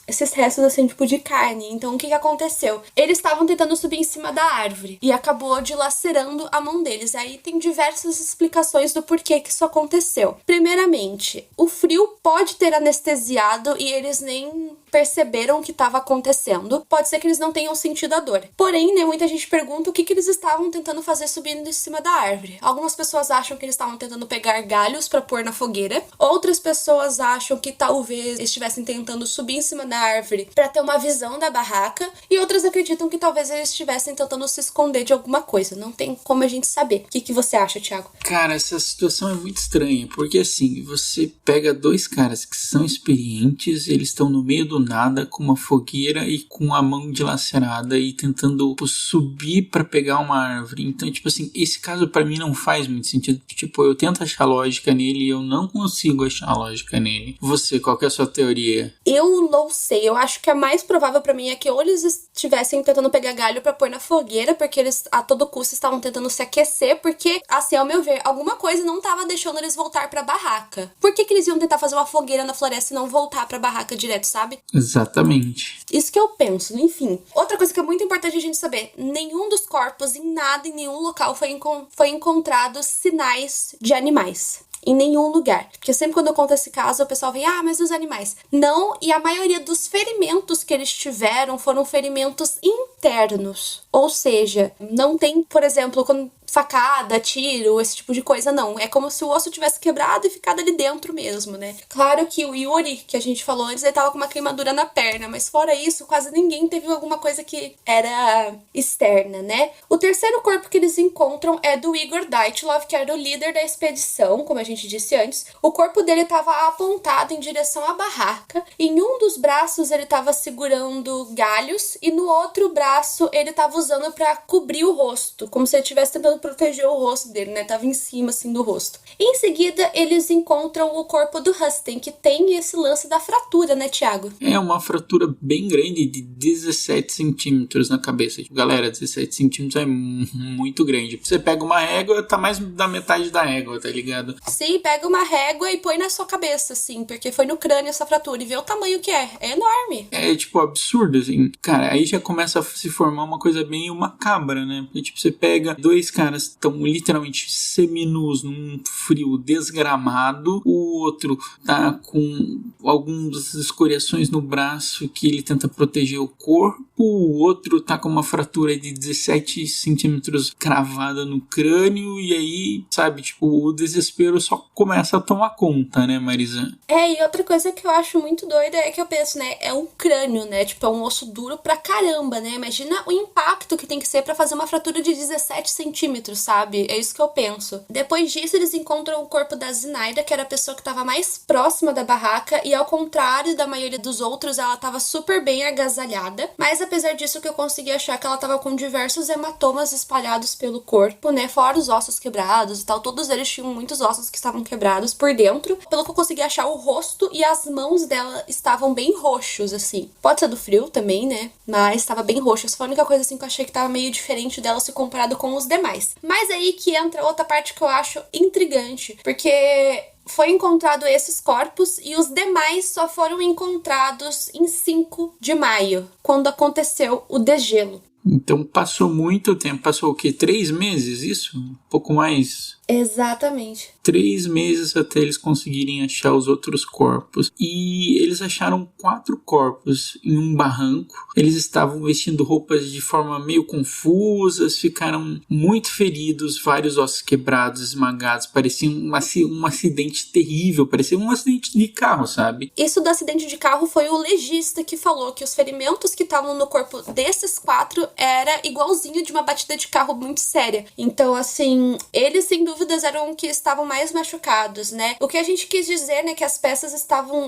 B: esses restos assim, de carne. Então o que aconteceu? Eles estavam tentando subir em cima da árvore e acabou dilacerando a mão deles. Aí tem diversas explicações do porquê que isso aconteceu. Primeiramente, o frio pode ter anestesiado e eles nem perceberam o que estava acontecendo. Pode ser que eles não tenham sentido a dor. Porém, né, muita gente pergunta o que eles estavam tentando fazer subindo em cima da árvore. Algumas pessoas acham que eles estavam tentando pegar galhos para pôr na fogueira. Outras pessoas acham que talvez estivessem tentando subir em cima da árvore para ter uma visão da barraca. E outras acreditam que talvez eles estivessem tentando se esconder de alguma coisa. Não tem como a gente saber. O que você acha, Thiago?
G: Cara, essa situação é muito estranha. Porque assim, você pega 2 caras que são experientes, eles estão no meio do nada, com uma fogueira e com a mão dilacerada e tentando subir pra pegar uma árvore. Então, esse caso pra mim não faz muito sentido. Eu tento achar lógica nele e eu não consigo achar lógica nele. Você, qual que é a sua teoria?
B: Eu não sei. Eu acho que a mais provável pra mim é que ou eles estivessem tentando pegar galho pra pôr na fogueira, porque eles a todo custo estavam tentando se aquecer, porque, assim, ao meu ver, alguma coisa não tava deixando eles voltar pra barraca. Por que eles iam tentar fazer uma fogueira na floresta e não voltar pra barraca direto, sabe?
G: Exatamente.
B: Isso que eu penso, enfim. Outra coisa que é muito importante a gente saber, nenhum dos corpos, em nenhum local foi encontrado sinais de animais. Em nenhum lugar. Porque sempre quando eu conto esse caso, o pessoal vem, mas os animais. Não, e a maioria dos ferimentos que eles tiveram foram ferimentos internos. Ou seja, não tem, por exemplo, quando facada, tiro, esse tipo de coisa, não. É como se o osso tivesse quebrado e ficado ali dentro mesmo, né? Claro que o Yuri, que a gente falou antes, ele tava com uma queimadura na perna, mas fora isso, quase ninguém teve alguma coisa que era externa, né? O terceiro corpo que eles encontram é do Igor Dyatlov, que era o líder da expedição, como a gente disse antes. O corpo dele tava apontado em direção à barraca. Em um dos braços ele tava segurando galhos e no outro braço ele tava usando pra cobrir o rosto, como se ele estivesse tentando protegeu o rosto dele, né? Tava em cima, assim, do rosto. Em seguida, eles encontram o corpo do Rustin, que tem esse lance da fratura, né, Thiago?
G: É uma fratura bem grande de 17 centímetros na cabeça. Galera, 17 centímetros é muito grande. Você pega uma régua, tá mais da metade da régua, tá ligado?
B: Sim, pega uma régua e põe na sua cabeça, assim, porque foi no crânio essa fratura, e vê o tamanho que é. É enorme.
G: É, tipo, absurdo, assim. Cara, aí já começa a se formar uma coisa bem macabra, né? Porque, tipo, você pega dois caras que estão literalmente seminus num frio desgramado, o outro tá com algumas escoriações no braço que ele tenta proteger o corpo, o outro tá com uma fratura de 17 centímetros cravada no crânio, e aí, sabe, tipo, o desespero só começa a tomar conta, né, Marisa?
B: É, e outra coisa que eu acho muito doida é que eu penso, né, é um crânio, né, tipo, é um osso duro pra caramba, né, imagina o impacto que tem que ser pra fazer uma fratura de 17 centímetros, sabe, é isso que eu penso. Depois disso, eles encontram o corpo da Zinaida, que era a pessoa que tava mais próxima da barraca, e ao contrário da maioria dos outros, ela tava super bem agasalhada, mas apesar disso que eu consegui achar que ela tava com diversos hematomas espalhados pelo corpo, né, fora os ossos quebrados e tal, todos eles tinham muitos ossos que estavam quebrados por dentro. Pelo que eu consegui achar, o rosto e as mãos dela estavam bem roxos, assim. Pode ser do frio também, né, mas estava bem roxo. Essa foi a única coisa, assim, que eu achei que tava meio diferente dela se comparado com os demais. Mas aí que entra outra parte que eu acho intrigante, porque foi encontrado esses corpos e os demais só foram encontrados em 5 de maio, quando aconteceu o degelo.
G: Então passou muito tempo, passou o quê? 3 meses, isso? Um pouco mais?
B: Exatamente.
G: 3 meses até eles conseguirem achar os outros corpos. E eles acharam 4 corpos em um barranco. Eles estavam vestindo roupas de forma meio confusas, ficaram muito feridos, vários ossos quebrados, esmagados. Parecia um acidente terrível, parecia um acidente de carro, sabe?
B: Isso do acidente de carro foi o legista que falou que os ferimentos que estavam no corpo desses 4 era igualzinho de uma batida de carro muito séria. Então, assim, eles sem dúvidas eram que estavam mais machucados, né? O que a gente quis dizer, né, que as peças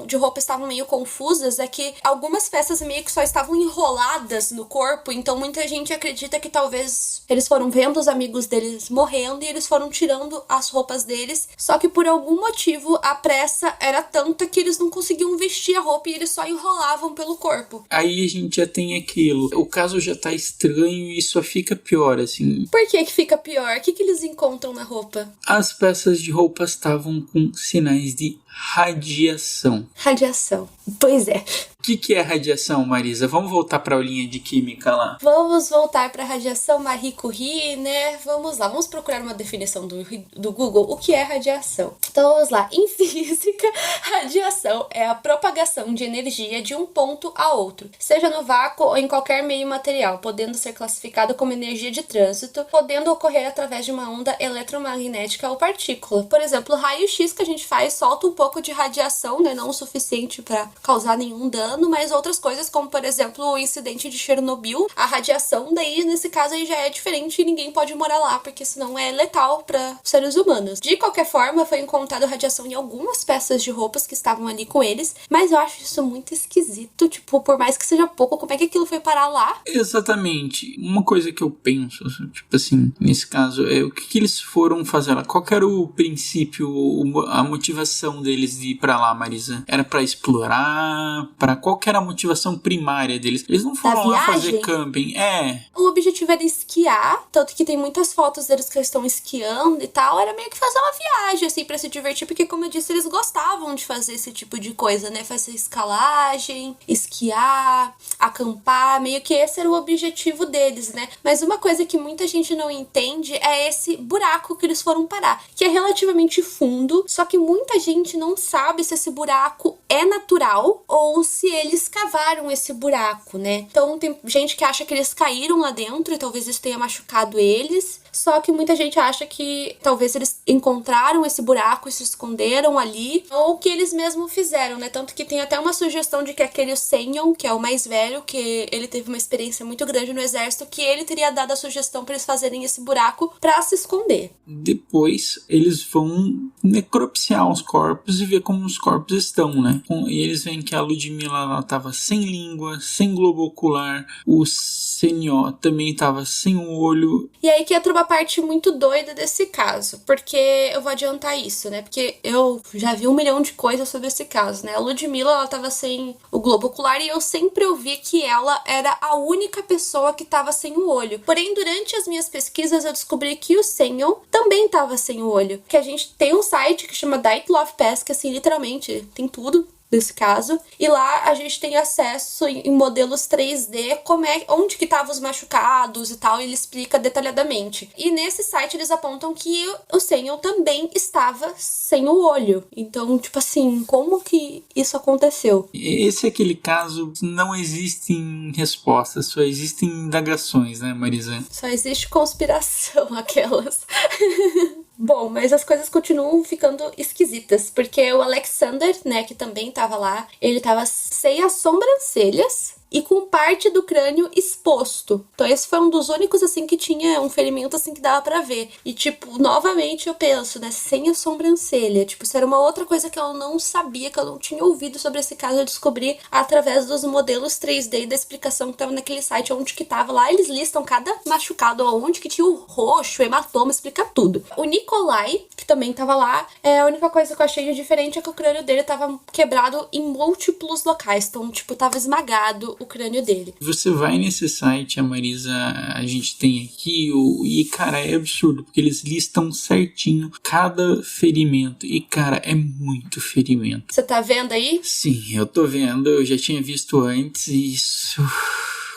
B: de roupa estavam meio confusas, é que algumas peças meio que só estavam enroladas no corpo, então muita gente acredita que talvez eles foram vendo os amigos deles morrendo e eles foram tirando as roupas deles, só que por algum motivo a pressa era tanta que eles não conseguiam vestir a roupa e eles só enrolavam pelo corpo.
G: Aí a gente já tem aquilo, o caso já tá estranho e só fica pior, assim.
B: Por que fica pior? O que eles encontram na roupa?
G: As peças de roupa estavam com sinais de radiação.
B: Radiação. Pois é.
G: O que é radiação, Marisa? Vamos voltar para a aulinha de química lá.
B: Vamos voltar para a radiação Marie Curie, né? Vamos lá, vamos procurar uma definição do Google. O que é radiação? Então vamos lá. Em física, radiação é a propagação de energia de um ponto a outro, seja no vácuo ou em qualquer meio material, podendo ser classificada como energia de trânsito, podendo ocorrer através de uma onda eletromagnética ou partícula. Por exemplo, o raio-x que a gente faz solta um pouco de radiação, né? Não o suficiente para causar nenhum dano, mas outras coisas, como por exemplo o incidente de Chernobyl, a radiação daí nesse caso aí já é diferente e ninguém pode morar lá, porque senão é letal para seres humanos. De qualquer forma, foi encontrado radiação em algumas peças de roupas que estavam ali com eles, mas eu acho isso muito esquisito, tipo, por mais que seja pouco, como é que aquilo foi parar lá?
G: Exatamente. Uma coisa que eu penso, tipo assim, nesse caso, é o que eles foram fazer lá? Qual que era o princípio, a motivação deles de ir pra lá, Marisa? Era pra explorar? Qual que era a motivação primária deles? Eles não foram lá fazer camping.
B: O objetivo era esquiar, tanto que tem muitas fotos deles que eles estão esquiando e tal. Era meio que fazer uma viagem, assim, pra se divertir, porque como eu disse, eles gostavam de fazer esse tipo de coisa, né? Fazer escalagem, esquiar, acampar, meio que esse era o objetivo deles, né? Mas uma coisa que muita gente não entende é esse buraco que eles foram parar, que é relativamente fundo, só que muita gente não sabe se esse buraco é natural ou se eles cavaram esse buraco, né? Então tem gente que acha que eles caíram lá dentro e talvez isso tenha machucado eles, só que muita gente acha que talvez eles encontraram esse buraco e se esconderam ali, ou que eles mesmos fizeram, né? Tanto que tem até uma sugestão de que aquele Senyon, que é o mais velho, que ele teve uma experiência muito grande no exército, que ele teria dado a sugestão para eles fazerem esse buraco para se esconder.
G: Depois eles vão necropsiar os corpos e ver como os corpos estão, né? E eles veem que a Ludmilla ela tava sem língua, sem globo ocular, o Senhor também tava sem um olho.
B: E aí que entra uma uma parte muito doida desse caso, porque eu vou adiantar isso, né? Porque eu já vi 1 milhão de coisas sobre esse caso, né? A Ludmilla, ela tava sem o globo ocular e eu sempre ouvi que ela era a única pessoa que tava sem o olho. Porém, durante as minhas pesquisas, eu descobri que o Senhor também tava sem o olho. Que a gente tem um site que chama Diet Love Pass, que assim, literalmente, tem tudo desse caso, e lá a gente tem acesso em modelos 3D, onde que estavam os machucados e tal, e ele explica detalhadamente. E nesse site eles apontam que o Senhor também estava sem o olho. Então, tipo assim, como que isso aconteceu?
G: Esse é aquele caso que não existem respostas, só existem indagações, né, Marisa?
B: Só existe conspiração, aquelas. Bom, mas as coisas continuam ficando esquisitas, porque o Alexander, né, que também tava lá, ele tava sem as sobrancelhas e com parte do crânio exposto. Então esse foi um dos únicos, assim, que tinha um ferimento, assim, que dava pra ver. E, tipo, novamente eu penso, né, sem a sobrancelha. Tipo, isso era uma outra coisa que eu não sabia, que eu não tinha ouvido sobre esse caso. Eu descobri através dos modelos 3D e da explicação que tava naquele site, onde que tava lá. Eles listam cada machucado, onde que tinha o roxo, o hematoma, explica tudo. O Nikolai, que também tava lá, a única coisa que eu achei de diferente é que o crânio dele tava quebrado em múltiplos locais. Então, tipo, tava esmagado o crânio dele.
G: Você vai nesse site, a Marisa, a gente tem aqui, e cara, é absurdo, porque eles listam certinho cada ferimento, e cara, é muito ferimento.
B: Você tá vendo aí?
G: Sim, eu tô vendo, eu já tinha visto antes, e isso...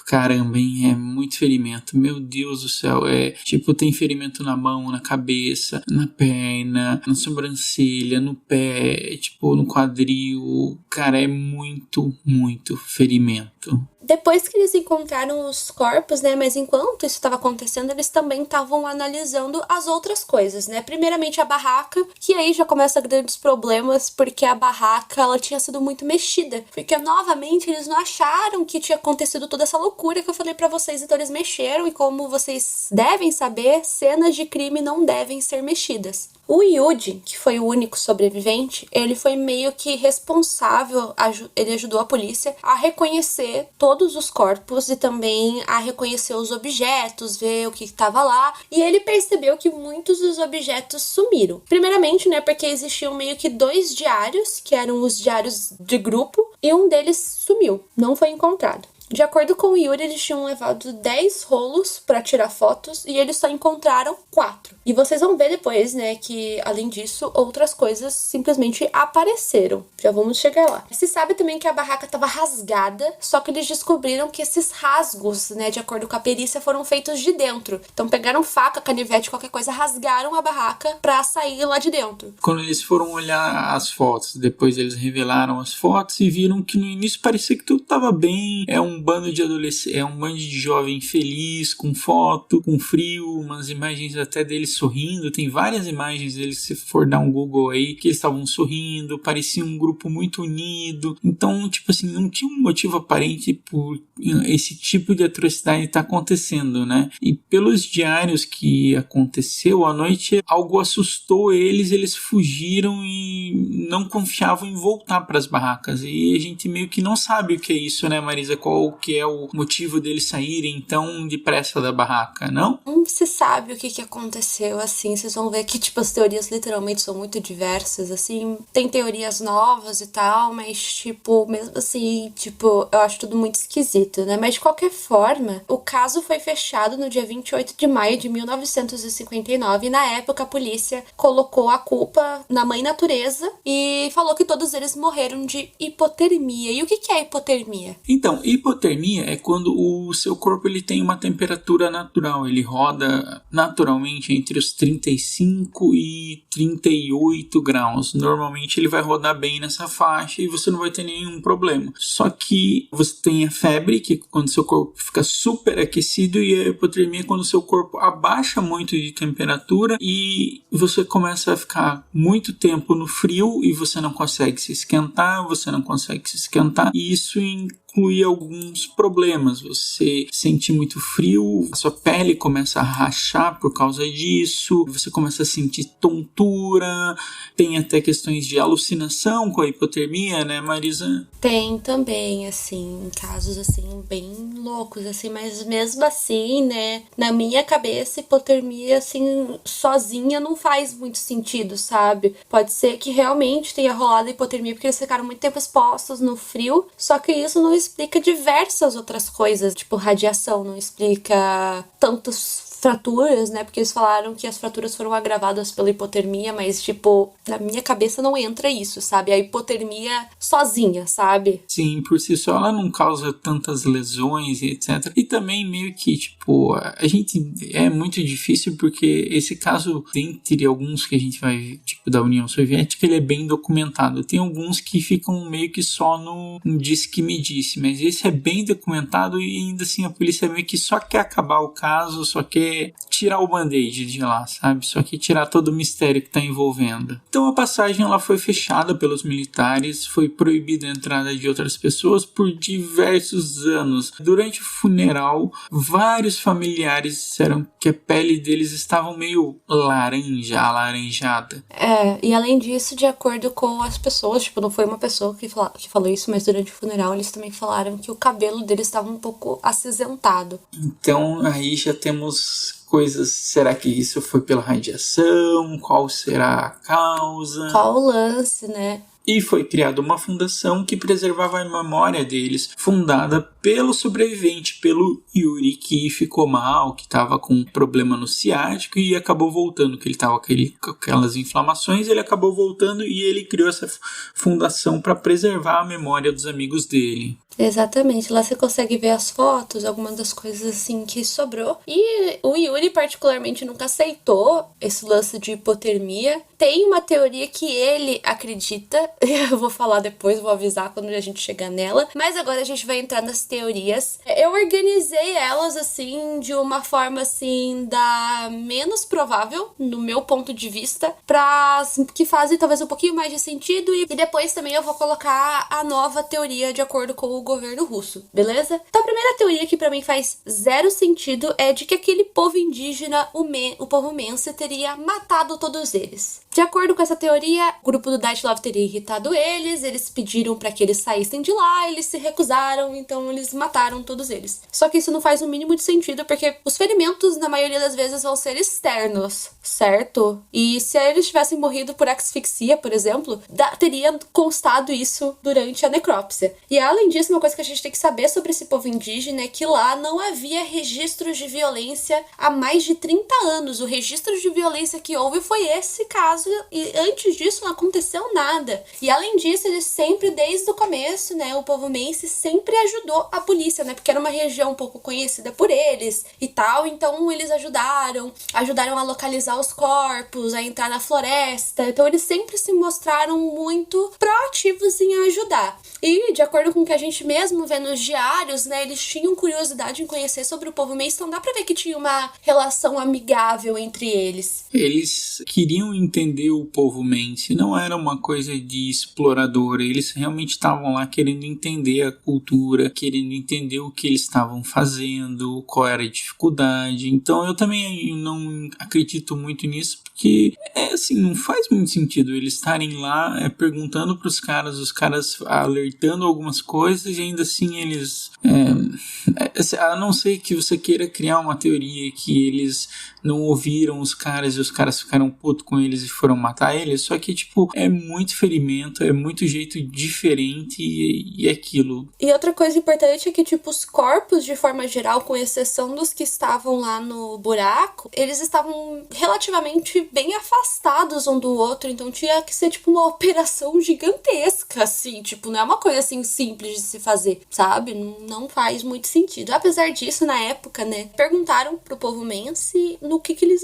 G: Caramba, hein? É muito ferimento. Meu Deus do céu. Tipo, tem ferimento na mão, na cabeça, na perna, na sobrancelha, no pé, tipo, no quadril. Cara, é muito, muito ferimento.
B: Depois que eles encontraram os corpos, né, mas enquanto isso estava acontecendo, eles também estavam analisando as outras coisas, né, primeiramente a barraca, que aí já começa grandes problemas, porque a barraca, ela tinha sido muito mexida, porque novamente eles não acharam que tinha acontecido toda essa loucura que eu falei pra vocês, então eles mexeram, e como vocês devem saber, cenas de crime não devem ser mexidas. O Yudi, que foi o único sobrevivente, ele foi meio que responsável, ele ajudou a polícia a reconhecer todos os corpos e também a reconhecer os objetos, ver o que estava lá, e ele percebeu que muitos dos objetos sumiram. Primeiramente, né, porque existiam meio que 2 diários, que eram os diários de grupo, e um deles sumiu, não foi encontrado. De acordo com o Yuri, eles tinham levado 10 rolos para tirar fotos e eles só encontraram 4. E vocês vão ver depois, né, que além disso, outras coisas simplesmente apareceram. Já vamos chegar lá. Se sabe também que a barraca estava rasgada, só que eles descobriram que esses rasgos, né, de acordo com a perícia, foram feitos de dentro. Então pegaram faca, canivete, qualquer coisa, rasgaram a barraca para sair lá de dentro.
G: Quando eles foram olhar as fotos, depois eles revelaram as fotos e viram que no início parecia que tudo estava bem. É um bando de adolescentes, é um bando de jovem feliz, com foto, com frio, umas imagens até deles sorrindo. Tem várias imagens deles, se for dar um Google aí, que eles estavam sorrindo, parecia um grupo muito unido. Então, tipo assim, não tinha um motivo aparente por esse tipo de atrocidade estar acontecendo, né? E pelos diários que aconteceu à noite, algo assustou eles fugiram e não confiavam em voltar para as barracas. E a gente meio que não sabe o que é isso, né, Marisa? Qual que é o motivo deles saírem tão depressa da barraca, não?
B: Não se sabe o que aconteceu, assim, vocês vão ver que, tipo, as teorias literalmente são muito diversas, assim, tem teorias novas e tal, mas, tipo, mesmo assim, tipo, eu acho tudo muito esquisito, né, mas de qualquer forma, o caso foi fechado no dia 28 de maio de 1959, e na época a polícia colocou a culpa na mãe natureza e falou que todos eles morreram de hipotermia. E o que é hipotermia?
G: Então, hipotermia é quando o seu corpo ele tem uma temperatura natural, ele roda naturalmente entre os 35 e 38 graus. Normalmente ele vai rodar bem nessa faixa e você não vai ter nenhum problema. Só que você tem a febre, que é quando seu corpo fica super aquecido, e a hipotermia é quando o seu corpo abaixa muito de temperatura e você começa a ficar muito tempo no frio e você não consegue se esquentar, e isso em inclui alguns problemas. Você sente muito frio, a sua pele começa a rachar por causa disso, você começa a sentir tontura, tem até questões de alucinação com a hipotermia, né, Marisa?
B: Tem também, assim, casos, assim, bem loucos, assim, mas mesmo assim, né, na minha cabeça, hipotermia, assim, sozinha não faz muito sentido, sabe? Pode ser que realmente tenha rolado hipotermia porque eles ficaram muito tempo expostos no frio, só que isso não explica diversas outras coisas, tipo radiação, não explica tantos fraturas, né, porque eles falaram que as fraturas foram agravadas pela hipotermia, mas, tipo, na minha cabeça não entra isso, sabe? A hipotermia sozinha, sabe?
G: Sim, por si só ela não causa tantas lesões e etc. E também meio que, tipo, a gente é muito difícil porque esse caso, dentre alguns que a gente vai ver, tipo, da União Soviética, ele é bem documentado. Tem alguns que ficam meio que só no disse que me disse, mas esse é bem documentado e ainda assim a polícia meio que só quer acabar o caso, só quer tirar o band-aid de lá, sabe? Só que tirar todo o mistério que tá envolvendo. Então a passagem ela foi fechada pelos militares, foi proibida a entrada de outras pessoas por diversos anos. Durante o funeral, vários familiares disseram que a pele deles estava meio alaranjada.
B: E além disso, de acordo com as pessoas, tipo, não foi uma pessoa que falou isso, mas durante o funeral eles também falaram que o cabelo deles estava um pouco acinzentado.
G: Então aí já temos coisas, será que isso foi pela radiação? Qual será a causa?
B: Qual o lance, né?
G: E foi criada uma fundação que preservava a memória deles, fundada pelo sobrevivente, pelo Yuri, que ficou mal, que estava com problema no ciático e acabou voltando, que ele estava com aquelas inflamações, ele acabou voltando e ele criou essa fundação para preservar a memória dos amigos dele.
B: Exatamente, lá você consegue ver as fotos, algumas das coisas assim que sobrou. E o Yuri particularmente nunca aceitou esse lance de hipotermia. Tem uma teoria que ele acredita, eu vou falar depois, vou avisar quando a gente chegar nela, mas agora a gente vai entrar nas teorias. Eu organizei elas assim de uma forma assim da menos provável, no meu ponto de vista, pra que fazem talvez um pouquinho mais de sentido e depois também eu vou colocar a nova teoria de acordo com o governo russo, beleza? Então a primeira teoria que pra mim faz zero sentido é de que aquele povo indígena, o povo Mensa, teria matado todos eles. De acordo com essa teoria, o grupo do Dyatlov teria irritado eles pediram pra que eles saíssem de lá, eles se recusaram, então eles mataram todos eles. Só que isso não faz o mínimo de sentido, porque os ferimentos, na maioria das vezes, vão ser externos, certo? E se eles tivessem morrido por asfixia, por exemplo, teria constado isso durante a necrópsia. E além disso, uma coisa que a gente tem que saber sobre esse povo indígena é que lá não havia registros de violência há mais de 30 anos. O registro de violência que houve foi esse caso, e antes disso não aconteceu nada. E além disso, eles sempre, desde o começo, né, o povo Mensa sempre ajudou a polícia, né, porque era uma região um pouco conhecida por eles e tal, então eles ajudaram a localizar os corpos, a entrar na floresta, então eles sempre se mostraram muito proativos em ajudar. E de acordo com o que a gente mesmo vê nos diários, né, eles tinham curiosidade em conhecer sobre o povo Mensa, então dá pra ver que tinha uma relação amigável entre eles.
G: Eles queriam entender o povo Mensa, não era uma coisa de explorador, eles realmente estavam lá querendo entender a cultura, querendo entender o que eles estavam fazendo, qual era a dificuldade. Então eu também não acredito muito nisso, porque assim, não faz muito sentido eles estarem lá perguntando para os caras alertando algumas coisas e ainda assim eles a não ser que você queira criar uma teoria que eles não ouviram os caras e os caras ficaram putos com eles e foram matar eles, só que tipo, é muito ferimento, é muito jeito diferente e aquilo.
B: E outra coisa importante é que tipo, os corpos de forma geral, com exceção dos que estavam lá no buraco, eles estavam relativamente bem afastados um do outro, então tinha que ser tipo uma operação gigantesca, assim, tipo, não é uma coisa assim simples de se fazer, sabe? Não faz muito sentido. Apesar disso, na época, né, perguntaram pro povo Mensa o que eles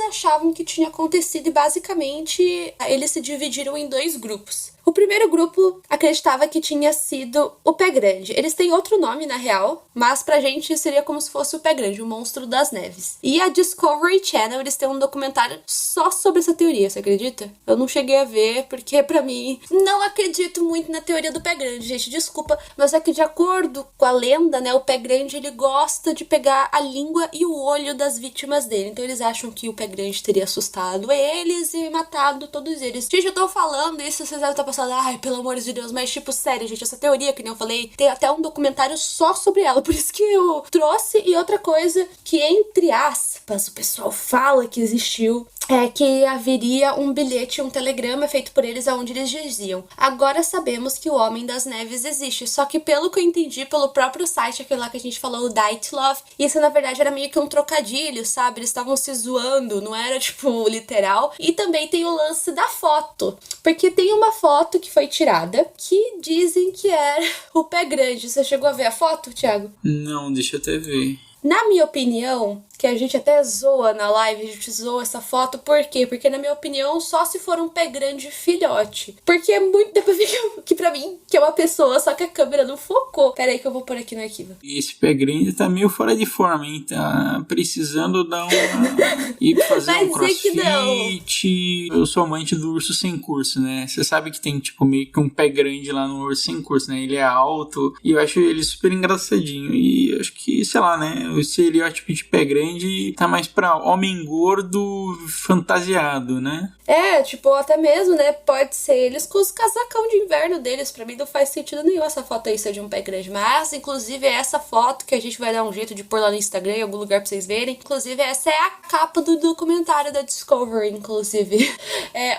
B: achavam que tinha acontecido e basicamente eles se dividiram em dois grupos. O primeiro grupo acreditava que tinha sido o Pé Grande. Eles têm outro nome, na real, mas pra gente seria como se fosse o Pé Grande, o Monstro das Neves. E a Discovery Channel, eles têm um documentário só sobre essa teoria, você acredita? Eu não cheguei a ver, porque pra mim, não acredito muito na teoria do Pé Grande, gente, desculpa, mas é que de acordo com a lenda, né, o Pé Grande, ele gosta de pegar a língua e o olho das vítimas dele. Então eles acham que o Pé Grande teria assustado eles e matado todos eles. Gente, eu tô falando isso, vocês devem estar pensando, ai, pelo amor de Deus, mas tipo, sério, gente, essa teoria, que nem eu falei, tem até um documentário só sobre ela, por isso que eu trouxe. E outra coisa que, entre aspas, o pessoal fala que existiu, é que haveria um bilhete, um telegrama feito por eles aonde eles diziam: agora sabemos que o Homem das Neves existe. Só que pelo que eu entendi, pelo próprio site, aquele lá que a gente falou, o Dyatlov, isso na verdade era meio que um trocadilho, sabe? Eles estavam se zoando, não era tipo literal. E também tem o lance da foto, porque tem uma foto que foi tirada que dizem que era o Pé Grande. Você chegou a ver a foto, Thiago?
G: Não, deixa eu até ver.
B: Na minha opinião, que a gente até zoa na live, a gente zoa essa foto, por quê? Porque na minha opinião, só se for um Pé Grande filhote. Porque é muito, dá pra ver que pra mim, que é uma pessoa, só que a câmera não focou. Pera aí que eu vou pôr aqui no arquivo.
G: E esse Pé Grande tá meio fora de forma, hein? Tá precisando dar uma... ir fazer um crossfit. Eu sou amante do Urso Sem Curso, né? Você sabe que tem, tipo, meio que um Pé Grande lá no Urso Sem Curso, né? Ele é alto e eu acho ele super engraçadinho. E eu acho que, sei lá, né? O estereótipo de Pé Grande tá mais pra homem gordo fantasiado, né?
B: É, tipo, até mesmo, né? Pode ser eles com os casacão de inverno deles. Pra mim não faz sentido nenhum essa foto aí ser de um Pé Grande. Mas, inclusive, é essa foto que a gente vai dar um jeito de pôr lá no Instagram, em algum lugar pra vocês verem. Inclusive, essa é a capa do documentário da Discovery, inclusive.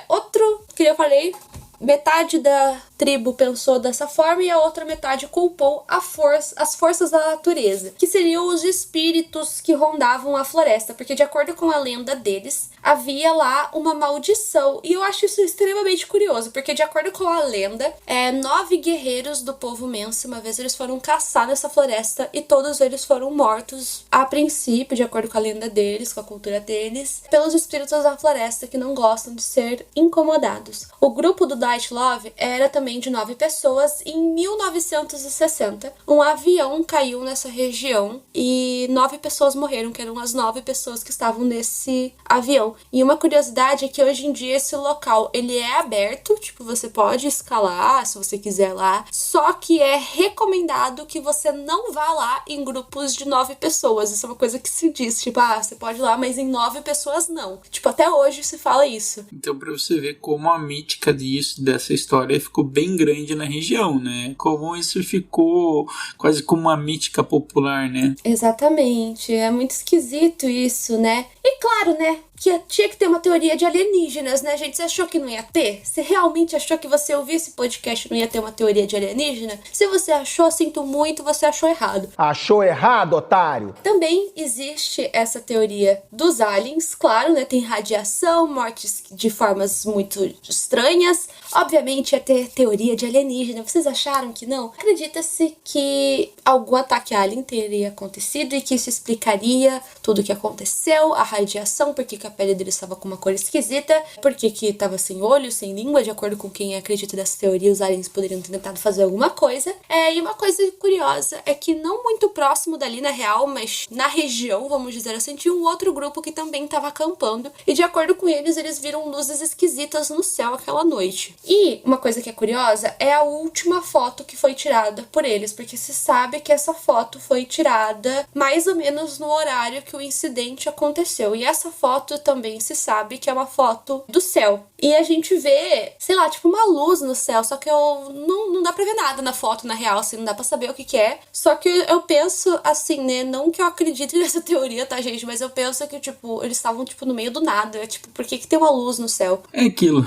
B: Outro que eu falei... Metade da tribo pensou dessa forma e a outra metade culpou as forças da natureza, que seriam os espíritos que rondavam a floresta, porque de acordo com a lenda deles, havia lá uma maldição. E eu acho isso extremamente curioso, porque de acordo com a lenda, 9 guerreiros do povo Mensa, uma vez eles foram caçar nessa floresta e todos eles foram mortos, a princípio, de acordo com a lenda deles, com a cultura deles, pelos espíritos da floresta que não gostam de ser incomodados. O grupo do Dyatlov era também de 9 pessoas. Em 1960, um avião caiu nessa região e 9 pessoas morreram, que eram as 9 pessoas que estavam nesse avião. E uma curiosidade é que hoje em dia esse local, ele é aberto, tipo, você pode escalar se você quiser lá, só que é recomendado que você não vá lá em grupos de 9 pessoas. Isso é uma coisa que se diz, tipo, você pode ir lá, mas em 9 pessoas não. Tipo, até hoje se fala isso.
G: Então, pra você ver como a mítica dessa história ficou bem grande na região, né? Como isso ficou quase como uma mítica popular, né?
B: Exatamente, é muito esquisito isso, né? E claro, né, que tinha que ter uma teoria de alienígenas, né, gente? Você achou que não ia ter? Você realmente achou que você ouvir esse podcast não ia ter uma teoria de alienígena? Se você achou, sinto muito, você achou errado.
I: Achou errado, otário?
B: Também existe essa teoria dos aliens, claro, né? Tem radiação, mortes de formas muito estranhas. Obviamente ia ter teoria de alienígena. Vocês acharam que não? Acredita-se que algum ataque alien teria acontecido e que isso explicaria tudo o que aconteceu, a radiação, porque a pele dele estava com uma cor esquisita, porque que estava sem olho, sem língua, de acordo com quem acredita dessa teoria, os aliens poderiam ter tentado fazer alguma coisa. E uma coisa curiosa é que não muito próximo dali na real, mas na região, vamos dizer assim, tinha um outro grupo que também estava acampando, e de acordo com eles viram luzes esquisitas no céu aquela noite. E uma coisa que é curiosa é a última foto que foi tirada por eles, porque se sabe que essa foto foi tirada mais ou menos no horário que o incidente aconteceu, e essa foto também se sabe que é uma foto do céu. E a gente vê, sei lá, tipo uma luz no céu, só que não dá pra ver nada na foto, na real, assim, não dá pra saber o que é. Só que eu penso, assim, né, não que eu acredite nessa teoria, tá, gente, mas eu penso que, tipo, eles estavam, tipo, no meio do nada. Tipo, por que tem uma luz no céu?
G: É aquilo.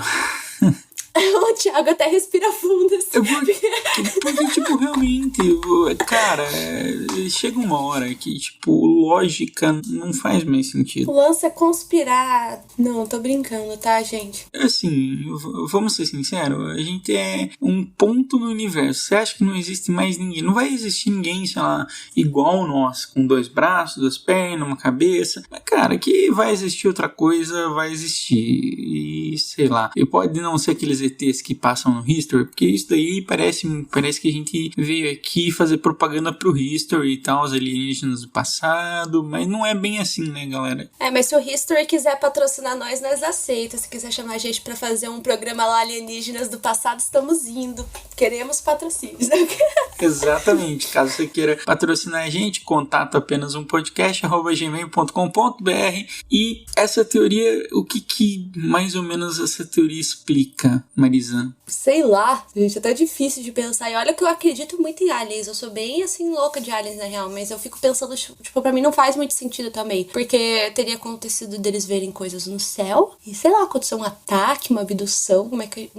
B: O Thiago até respira fundo, assim.
G: Porque, tipo, realmente, cara, chega uma hora que, tipo, lógica não faz mais sentido.
B: O lance é conspirar. Não, tô brincando, tá, gente?
G: Assim, vamos ser sinceros, a gente é um ponto no universo. Você acha que não existe mais ninguém? Não vai existir ninguém, sei lá, igual nós, com 2 braços, 2 pernas, uma cabeça. Mas, cara, que vai existir outra coisa, vai existir. que, sei lá, e pode não ser aqueles ETs que passam no History, porque isso daí parece que a gente veio aqui fazer propaganda pro History e tal, os alienígenas do passado, mas não é bem assim, né, galera?
B: Mas se o History quiser patrocinar nós aceitamos. Se quiser chamar a gente pra fazer um programa lá, alienígenas do passado, estamos indo. Queremos patrocínios.
G: Exatamente. Caso você queira patrocinar a gente, contato apenas um podcast@gmail.com.br. E essa teoria, o que mais ou menos essa teoria explica, Marisa?
B: Sei lá, gente, é até difícil de pensar. E olha que eu acredito muito em aliens. Eu sou bem, assim, louca de aliens, na real. Mas eu fico pensando, tipo, pra mim não faz muito sentido também. Porque teria acontecido deles verem coisas no céu. E, sei lá, aconteceu um ataque, uma abdução. Como é que...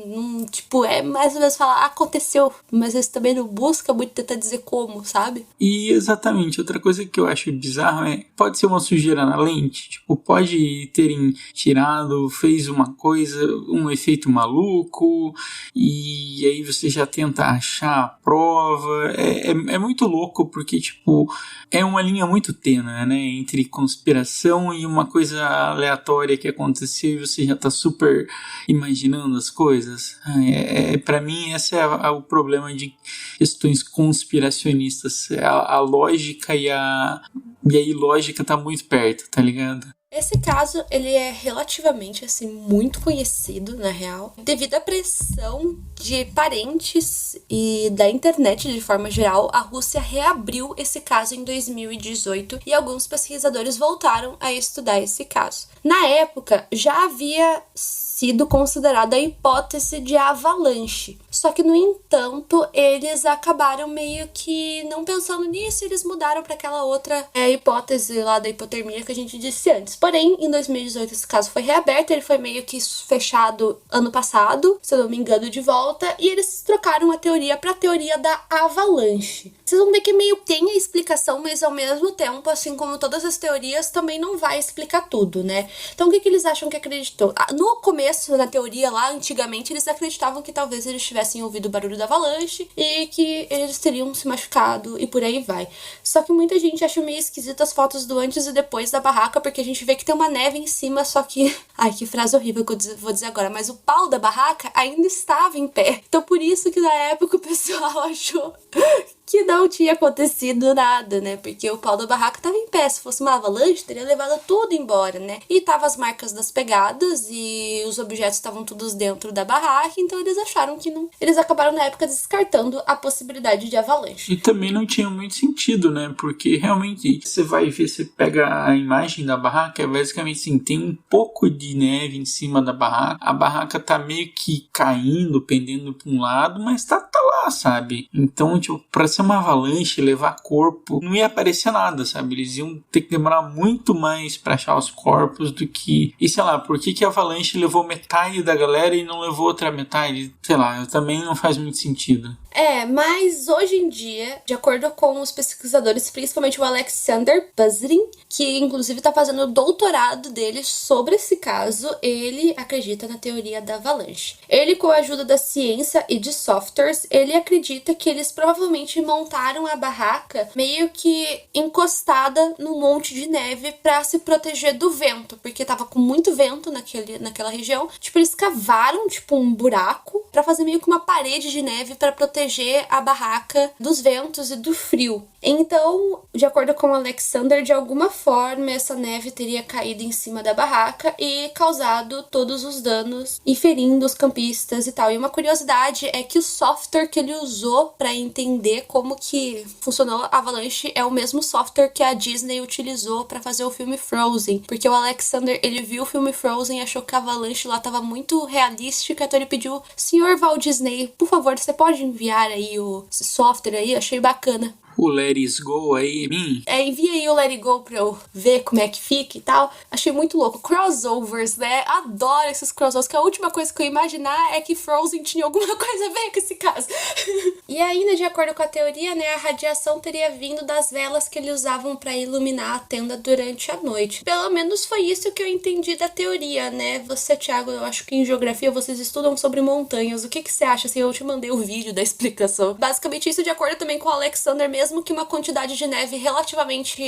B: tipo, é mais ou menos falar, aconteceu. Mas eles também não buscam muito tentar dizer como, sabe?
G: E, exatamente, outra coisa que eu acho bizarro pode ser uma sujeira na lente. Tipo, pode terem tirado, fez uma coisa, um efeito maluco... E aí você já tenta achar a prova. É muito louco porque, tipo, é uma linha muito tênue, né? Entre conspiração e uma coisa aleatória que aconteceu e você já tá super imaginando as coisas. Pra mim, esse é o problema de questões conspiracionistas. A lógica e a ilógica tá muito perto, tá ligado?
B: Esse caso, ele é relativamente, assim, muito conhecido, na real, devido à pressão de parentes e da internet de forma geral. A Rússia reabriu esse caso em 2018 e alguns pesquisadores voltaram a estudar esse caso. Na época, já havia sido considerada a hipótese de avalanche. Só que, no entanto, eles acabaram meio que não pensando nisso e eles mudaram para aquela outra hipótese lá da hipotermia que a gente disse antes. Porém, em 2018 esse caso foi reaberto, ele foi meio que fechado ano passado, se eu não me engano, de volta, e eles trocaram a teoria para a teoria da avalanche. Vocês vão ver que meio tem a explicação, mas ao mesmo tempo, assim como todas as teorias, também não vai explicar tudo, né? Então, o que eles acham que acreditou? No começo, na teoria lá, antigamente, eles acreditavam que talvez eles tivessem ouvido o barulho da avalanche e que eles teriam se machucado e por aí vai. Só que muita gente acha meio esquisita as fotos do antes e depois da barraca, porque a gente vê que tem uma neve em cima, só que... Ai, que frase horrível que eu vou dizer agora, mas o pau da barraca ainda estava em pé. Então, por isso que na época o pessoal achou que não tinha acontecido nada, né? Porque o pau da barraca tava em pé. Se fosse uma avalanche, teria levado tudo embora, né? E tava as marcas das pegadas e os objetos estavam todos dentro da barraca, então eles acharam que não... Eles acabaram na época descartando a possibilidade de avalanche.
G: E também não tinha muito sentido, né? Porque realmente, você vai ver, você pega a imagem da barraca, é basicamente assim, tem um pouco de neve em cima da barraca, a barraca tá meio que caindo, pendendo pra um lado, mas tá lá, sabe? Então, tipo, pra ser uma avalanche, levar corpo, não ia aparecer nada, sabe? Eles iam ter que demorar muito mais pra achar os corpos do que... E sei lá, por que a avalanche levou metade da galera e não levou outra metade? Sei lá, também não faz muito sentido.
B: Mas hoje em dia, de acordo com os pesquisadores, principalmente o Alexander Buzrin, que inclusive está fazendo o doutorado dele sobre esse caso, ele acredita na teoria da avalanche. Ele, com a ajuda da ciência e de softwares, ele acredita que eles provavelmente montaram a barraca meio que encostada num monte de neve para se proteger do vento, porque tava com muito vento naquela região. Tipo, eles cavaram tipo um buraco para fazer meio que uma parede de neve para proteger a barraca dos ventos e do frio. Então, de acordo com o Alexander, de alguma forma essa neve teria caído em cima da barraca e causado todos os danos e ferindo os campistas e tal. E uma curiosidade é que o software que ele usou para entender como que funcionou a avalanche é o mesmo software que a Disney utilizou para fazer o filme Frozen, porque o Alexander, ele viu o filme Frozen e achou que a avalanche lá estava muito realística, então ele pediu: senhor Walt Disney, por favor, você pode enviar aí esse software aí? Achei bacana.
G: O Let It Go aí,
B: envia aí o Let It Go pra eu ver como é que fica e tal. Achei muito louco. Crossovers, né? Adoro esses crossovers, que a última coisa que eu ia imaginar é que Frozen tinha alguma coisa a ver com esse caso. E ainda, de acordo com a teoria, né, a radiação teria vindo das velas que eles usavam pra iluminar a tenda durante a noite. Pelo menos foi isso que eu entendi da teoria, né? Você, Thiago, eu acho que em geografia vocês estudam sobre montanhas. O que você acha? Assim, eu te mandei o vídeo da explicação. Basicamente isso, de acordo também com o Alexander mesmo, mesmo que uma quantidade de neve relativamente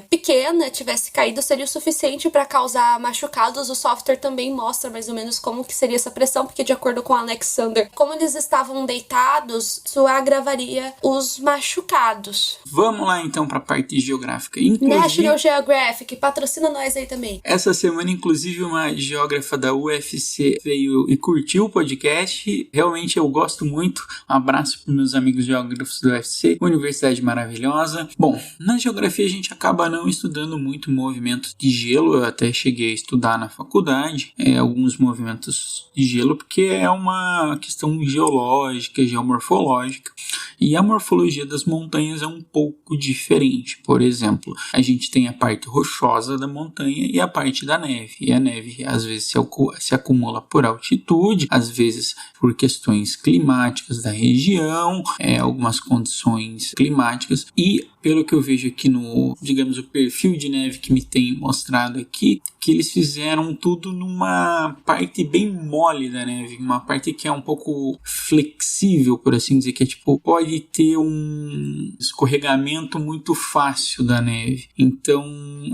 B: pequena tivesse caído, seria o suficiente para causar machucados. O software também mostra mais ou menos como que seria essa pressão, porque de acordo com Alexander, como eles estavam deitados, isso agravaria os machucados.
G: Vamos lá então para a parte geográfica. Inclusive,
B: National Geographic, patrocina nós aí também.
G: Essa semana, inclusive, uma geógrafa da UFC veio e curtiu o podcast. Realmente eu gosto muito. Um abraço para meus amigos geógrafos do UFC. Universidade maravilhosa. Bom, na geografia a gente acaba não estudando muito movimentos de gelo. Eu até cheguei a estudar na faculdade alguns movimentos de gelo, porque é uma questão geológica, geomorfológica. E a morfologia das montanhas é um pouco diferente. Por exemplo, a gente tem a parte rochosa da montanha e a parte da neve. E a neve às vezes se acumula por altitude, às vezes por questões climáticas da região, algumas condições climáticas. E pelo que eu vejo aqui no, digamos, o perfil de neve que me tem mostrado aqui, que eles fizeram tudo numa parte bem mole da neve, uma parte que é um pouco flexível, por assim dizer, que pode ter um escorregamento muito fácil da neve. Então,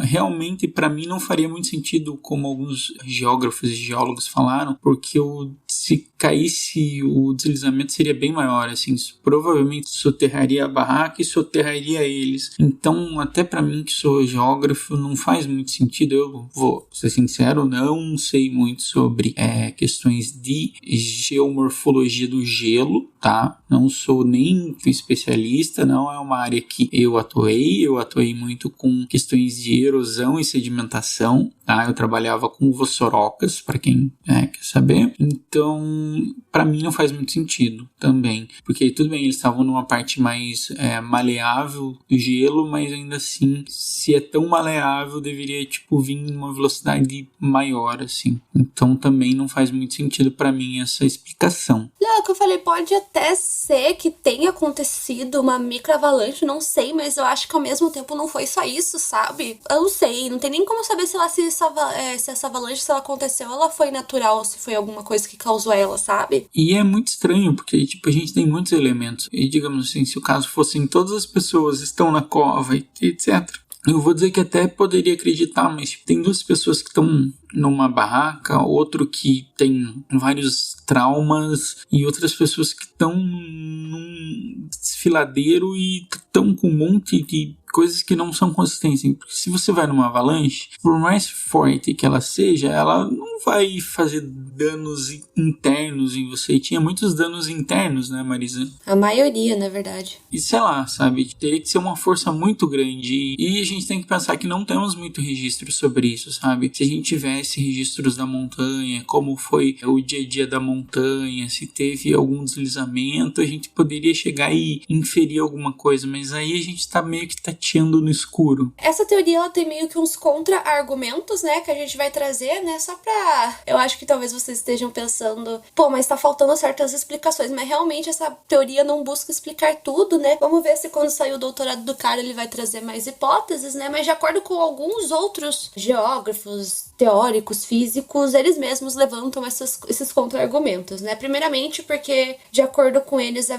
G: realmente, para mim não faria muito sentido, como alguns geógrafos e geólogos falaram, porque se caísse o deslizamento seria bem maior, assim, provavelmente soterraria a barraca e soterraria eles. Então, até para mim que sou geógrafo, não faz muito sentido. Eu vou ser sincero, não sei muito sobre questões de geomorfologia do gelo, tá? Não sou nem especialista, não é uma área que eu atuei muito com questões de erosão e sedimentação, tá? Eu trabalhava com vossorocas, para quem quer saber. Então, para mim não faz muito sentido também, porque tudo bem, eles estavam numa parte mais maleável do gelo, mas ainda assim, se é tão maleável, deveria vir numa velocidade maior, assim. Então também não faz muito sentido para mim essa explicação.
B: Não, é o que eu falei, pode até ser que tenha acontecido uma microavalanche, não sei, mas eu acho que ao mesmo tempo não foi só isso, sabe? Eu não sei, não tem nem como saber se essa avalanche, se ela aconteceu, ela foi natural ou se foi alguma coisa que causou ela, sabe?
G: E é muito estranho, porque a gente tem muitos elementos. E digamos assim, se o caso fossem todas as pessoas estão na cova e etc., eu vou dizer que até poderia acreditar, mas tem duas pessoas que estão numa barraca, outro que tem vários traumas e outras pessoas que estão num desfiladeiro e estão com um monte de coisas que não são consistentes. Porque se você vai numa avalanche, por mais forte que ela seja, ela não vai fazer danos internos em você. E tinha muitos danos internos, né, Marisa?
B: A maioria, na verdade.
G: E sei lá, sabe? Teria que ser uma força muito grande. E a gente tem que pensar que não temos muito registro sobre isso, sabe? Se a gente tivesse registros da montanha, como foi o dia a dia da montanha, se teve algum deslizamento, a gente poderia chegar e inferir alguma coisa. Mas aí a gente tá meio que tateando no escuro.
B: Essa teoria, ela tem meio que uns contra-argumentos, né, que a gente vai trazer, né, só pra... Eu acho que talvez vocês estejam pensando, mas tá faltando certas explicações, mas realmente essa teoria não busca explicar tudo, né? Vamos ver se quando sair o doutorado do cara ele vai trazer mais hipóteses, né? Mas de acordo com alguns outros geógrafos, teóricos, físicos, eles mesmos levantam esses contra-argumentos, né? Primeiramente porque, de acordo com eles,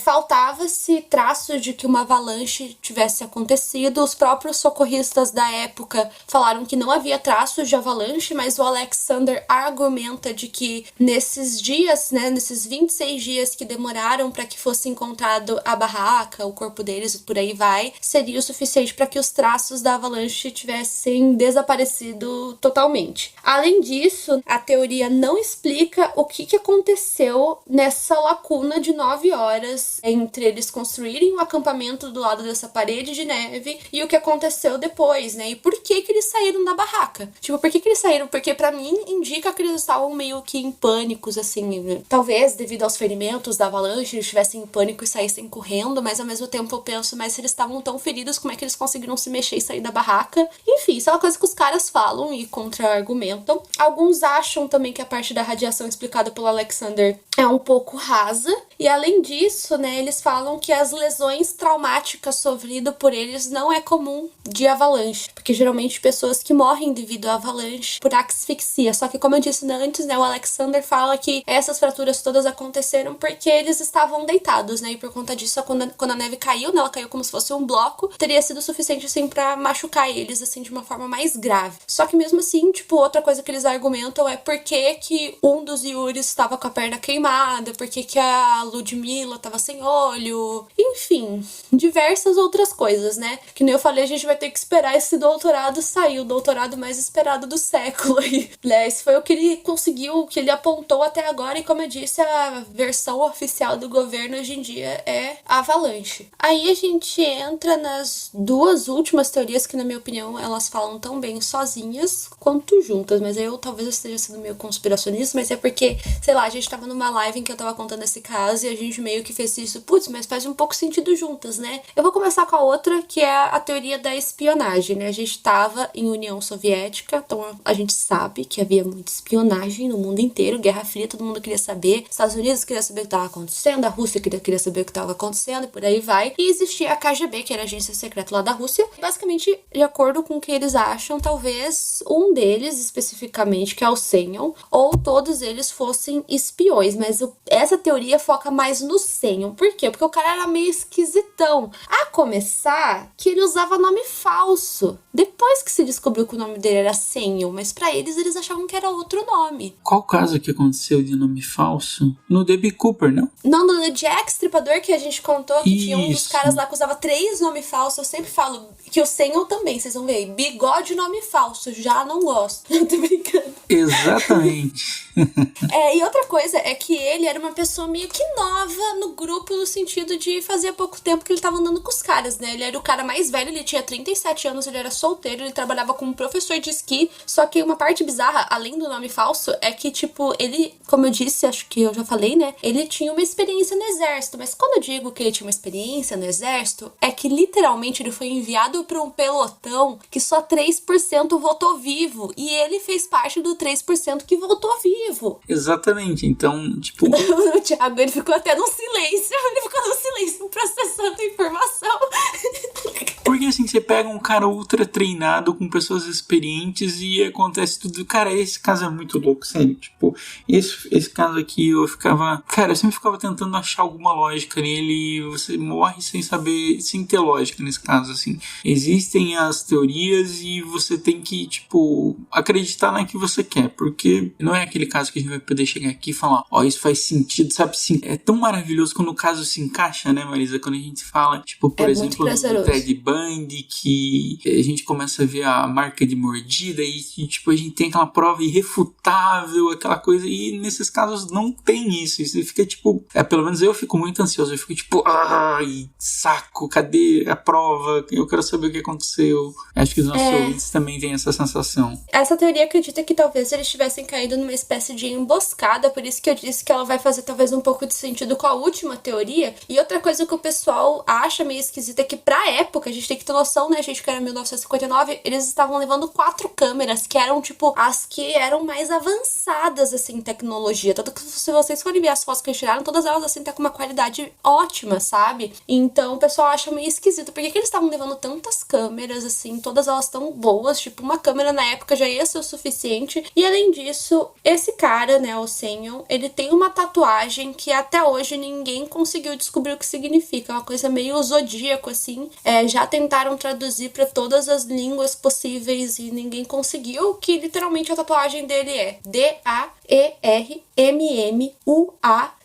B: faltava-se traços de que uma avalanche tivesse acontecido. Os próprios socorristas da época falaram que não havia traços de avalanche, mas o Alexander argumenta de que nesses dias, né, nesses 26 dias que demoraram para que fosse encontrado a barraca, o corpo deles, por aí vai, seria o suficiente para que os traços da avalanche tivessem desaparecido totalmente. Além disso, a teoria não explica o que aconteceu nessa lacuna de 9 horas entre eles construírem um acampamento do lado dessa parede de neve e o que aconteceu depois, né? E por que eles saíram da barraca? Por que eles saíram? Porque pra mim indica que eles estavam meio que em pânicos, assim. Talvez devido aos ferimentos da avalanche eles estivessem em pânico e saíssem correndo, mas ao mesmo tempo eu penso, mas se eles estavam tão feridos, como é que eles conseguiram se mexer e sair da barraca? Enfim, isso é uma coisa que os caras falam e contra-argumentam. Alguns acham também que a parte da radiação explicada pelo Alexander é um pouco rasa E além disso, né, eles falam que as lesões traumáticas sofridas por eles não é comum de avalanche, porque geralmente pessoas que morrem devido à avalanche por asfixia. Só que, como eu disse antes, né, o Alexander fala que essas fraturas todas aconteceram porque eles estavam deitados, né, e por conta disso, quando a neve caiu, né, ela caiu como se fosse um bloco, teria sido suficiente, assim, pra machucar eles, assim, de uma forma mais grave. Só que mesmo assim, tipo, outra coisa que eles argumentam é por que um dos Yuris estava com a perna queimada, por que a Ludmilla estava sem olho, enfim, diversas outras coisas, né? Que nem eu falei, a gente vai ter que esperar esse doutorado sair, o doutorado mais esperado do século. E, né, esse foi o que ele conseguiu, o que ele apontou até agora, e como eu disse, a versão oficial do governo hoje em dia é a avalanche. Aí a gente entra nas duas últimas teorias que, na minha opinião, elas falam tão bem sozinhas quanto juntas, mas eu talvez eu esteja sendo meio conspiracionista, mas é porque, sei lá, a gente tava numa live em que eu tava contando esse caso e a gente meio que fez isso, putz, mas faz um pouco sentido juntas, né? Eu vou começar com a outra, que é a teoria da espionagem, né? A gente tava em União Soviética, então a gente sabe que havia muita espionagem no mundo inteiro, Guerra Fria, todo mundo queria saber, Estados Unidos queria saber o que estava acontecendo, a Rússia queria saber o que estava acontecendo, e por aí vai. E existia a KGB, que era a agência secreta lá da Rússia. Basicamente, de acordo com o que eles acham, talvez um deles, especificamente, que é o Semyon, ou todos eles fossem espiões, mas essa teoria foca mais no Semyon. Por quê? Porque o cara era meio esquisitão. A começar, que ele usava nome falso. Depois que se descobriu que o nome dele era Semyon, mas pra eles achavam que era outro nome.
G: Qual caso que aconteceu de nome falso? No D.B. Cooper, não?
B: Não, no Jack Stripador, que a gente contou, que
G: Isso.
B: tinha um dos caras lá que usava 3 nomes falsos. Eu sempre falo que o Semyon também, vocês vão ver aí. Bigode, nome falso, já não gosto. Não tô brincando.
G: Exatamente.
B: E outra coisa é que ele era uma pessoa meio que nova no grupo, no sentido de fazia pouco tempo que ele tava andando com os caras, né? Ele era o cara mais velho, ele tinha 37 anos, ele era solteiro, ele trabalhava como professor de esqui. Só que uma parte bizarra, além do nome falso, é que, tipo, ele, como eu disse, acho que eu já falei, né? Ele tinha uma experiência no exército, mas quando eu digo que ele tinha uma experiência no exército, é que literalmente ele foi enviado pra um pelotão que só 3% voltou vivo, e ele fez parte do 3% que voltou vivo.
G: Exatamente, então, tipo...
B: O Thiago, ele ficou até no silêncio, processando a informação.
G: Porque assim, você pega um cara ultra treinado com pessoas experientes e acontece tudo. Cara, esse caso é muito louco, sério. Tipo, esse caso aqui eu sempre ficava tentando achar alguma lógica nele e você morre sem saber, sem ter lógica nesse caso, assim. Existem as teorias e você tem que, tipo, acreditar na que você quer, porque não é aquele caso que a gente vai poder chegar aqui e falar, isso faz sentido, sabe? Sim, é tão maravilhoso quando o caso se encaixa, né, Marisa? Quando a gente fala, tipo, por exemplo, do Ted Bundy, que a gente começa a ver a marca de mordida e tipo, a gente tem aquela prova irrefutável, aquela coisa, e nesses casos não tem isso. E você fica, tipo, pelo menos eu fico muito ansioso, eu fico, tipo, ai, saco, cadê a prova? Eu quero saber o que aconteceu. Acho que os nossos ouvintes também têm essa sensação.
B: Essa teoria acredita que talvez eles tivessem caído numa espécie de emboscada, por isso que eu disse que ela vai fazer talvez um pouco de sentido com a última teoria. E outra coisa que o pessoal acha meio esquisita é que pra época, a gente tem que ter noção, né, gente, que era 1959, eles estavam levando 4 câmeras, que eram, tipo, as que eram mais avançadas, assim, em tecnologia. Tanto que se vocês forem ver as fotos que eles tiraram, todas elas, assim, tá com uma qualidade ótima, sabe? Então, o pessoal acha meio esquisito. Por que eles estavam levando tantas câmeras, assim, todas elas tão boas? Tipo, uma câmera na época já ia ser o suficiente. E, além disso, esse cara, né, o Semyon, ele tem uma tatuagem que até hoje ninguém conseguiu descobrir o que significa. É uma coisa meio zodíaco, assim. Já tentaram traduzir pra todas as línguas possíveis e ninguém conseguiu, que literalmente a tatuagem dele é DAERMMUAZUAYA.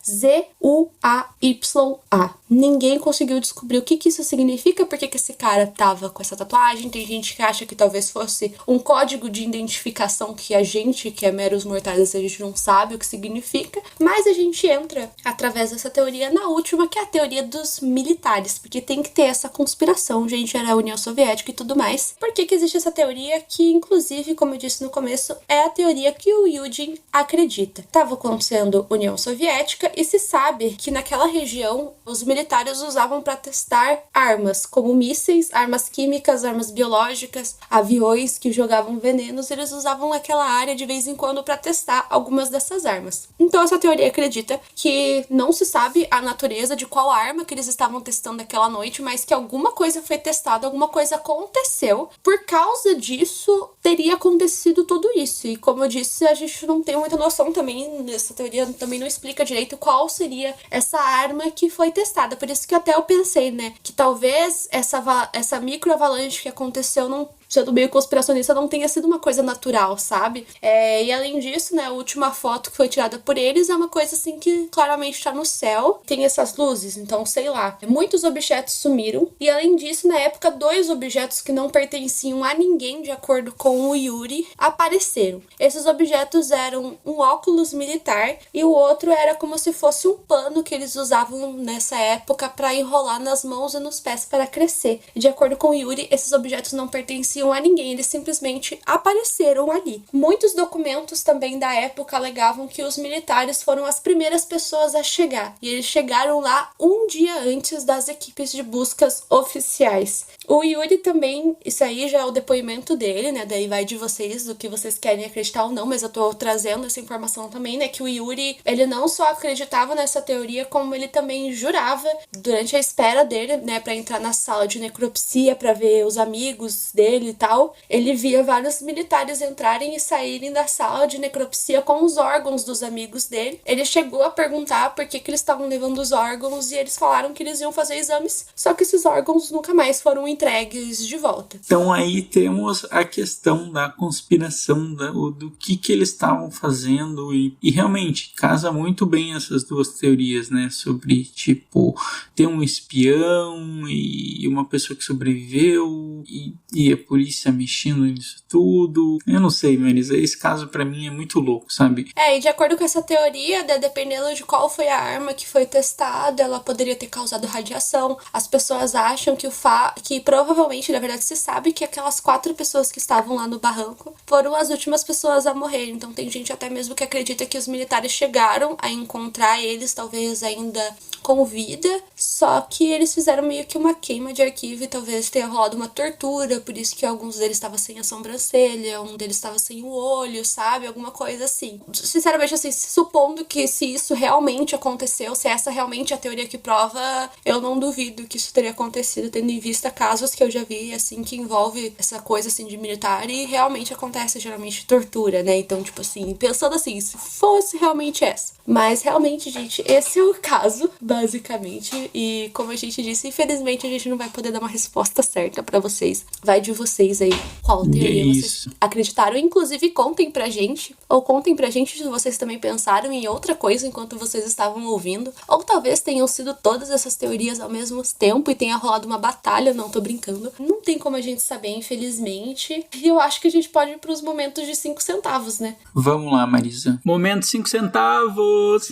B: Ninguém conseguiu descobrir o que isso significa, porque que esse cara tava com essa tatuagem. Tem gente que acha que talvez fosse um código de identificação que a gente, que é meros mortais, a gente não sabe o que significa. Mas a gente entra, através dessa teoria, na última, que é a teoria dos militares, porque tem que ter essa conspiração, gente, era a União Soviética e tudo mais. Por que existe essa teoria que, inclusive, como eu disse no começo, é a teoria que o Eugene acredita. Tava acontecendo União Soviética E se sabe que naquela região os militares usavam para testar armas, como mísseis, armas químicas, armas biológicas, aviões que jogavam venenos. Eles usavam aquela área de vez em quando para testar algumas dessas armas. Então essa teoria acredita que não se sabe a natureza de qual arma que eles estavam testando aquela noite, mas que alguma coisa foi testada, alguma coisa aconteceu. Por causa disso, teria acontecido tudo isso. E como eu disse, a gente não tem muita noção também, essa teoria também não explica direito qual seria essa arma que foi testada. Por isso que até eu pensei, né, que talvez essa microavalanche que aconteceu não, sendo meio conspiracionista, não tenha sido uma coisa natural, sabe? E além disso, né, a última foto que foi tirada por eles é uma coisa assim que claramente tá no céu, tem essas luzes, então sei lá. Muitos objetos sumiram, e além disso, na época, 2 objetos que não pertenciam a ninguém, de acordo com o Yuri, apareceram. Esses objetos eram um óculos militar e o outro era como se fosse um pano que eles usavam nessa época para enrolar nas mãos e nos pés para crescer. E de acordo com o Yuri, esses objetos não pertenciam a ninguém, eles simplesmente apareceram ali. Muitos documentos também da época alegavam que os militares foram as primeiras pessoas a chegar, e eles chegaram lá um dia antes das equipes de buscas oficiais. O Yuri também, isso aí já é o depoimento dele, né, daí vai de vocês, do que vocês querem acreditar ou não, mas eu tô trazendo essa informação também, né, que o Yuri, ele não só acreditava nessa teoria, como ele também jurava, durante a espera dele, né, pra entrar na sala de necropsia, pra ver os amigos dele e tal, ele via vários militares entrarem e saírem da sala de necropsia com os órgãos dos amigos dele. Ele chegou a perguntar por que eles estavam levando os órgãos e eles falaram que eles iam fazer exames, só que esses órgãos nunca mais foram entregues de volta.
G: Então aí temos a questão da conspiração, do que eles estavam fazendo e realmente casa muito bem essas duas teorias, né, sobre tipo ter um espião e uma pessoa que sobreviveu e a polícia mexendo nisso tudo. Eu não sei, Marisa, esse caso pra mim é muito louco, sabe?
B: E de acordo com essa teoria, dependendo de qual foi a arma que foi testada, ela poderia ter causado radiação. As pessoas acham que provavelmente, na verdade, se sabe que aquelas 4 pessoas que estavam lá no barranco foram as últimas pessoas a morrer. Então tem gente até mesmo que acredita que os militares chegaram a encontrar eles, talvez ainda com vida, só que eles fizeram meio que uma queima de arquivo e talvez tenha rolado uma tortura, por isso que alguns deles estavam sem a sobrancelha, um deles estava sem o olho, sabe? Alguma coisa assim. Sinceramente, assim, supondo que se isso realmente aconteceu, se essa realmente é a teoria que prova, eu não duvido que isso teria acontecido, tendo em vista casos que eu já vi, assim, que envolve essa coisa, assim, de militar e realmente acontece, geralmente, tortura, né? Então, tipo assim, pensando assim, se fosse realmente essa. Mas, realmente, gente, esse é o caso, basicamente, e como a gente disse, infelizmente a gente não vai poder dar uma resposta certa pra vocês. Vai de vocês aí, qual teoria vocês acreditaram. Inclusive, contem pra gente, ou contem pra gente se vocês também pensaram em outra coisa enquanto vocês estavam ouvindo, ou talvez tenham sido todas essas teorias ao mesmo tempo e tenha rolado uma batalha. Não tô brincando, não tem como a gente saber, infelizmente, e eu acho que a gente pode ir pros momentos de 5 centavos, né?
G: Vamos lá, Marisa.
A: Momento 5 centavos.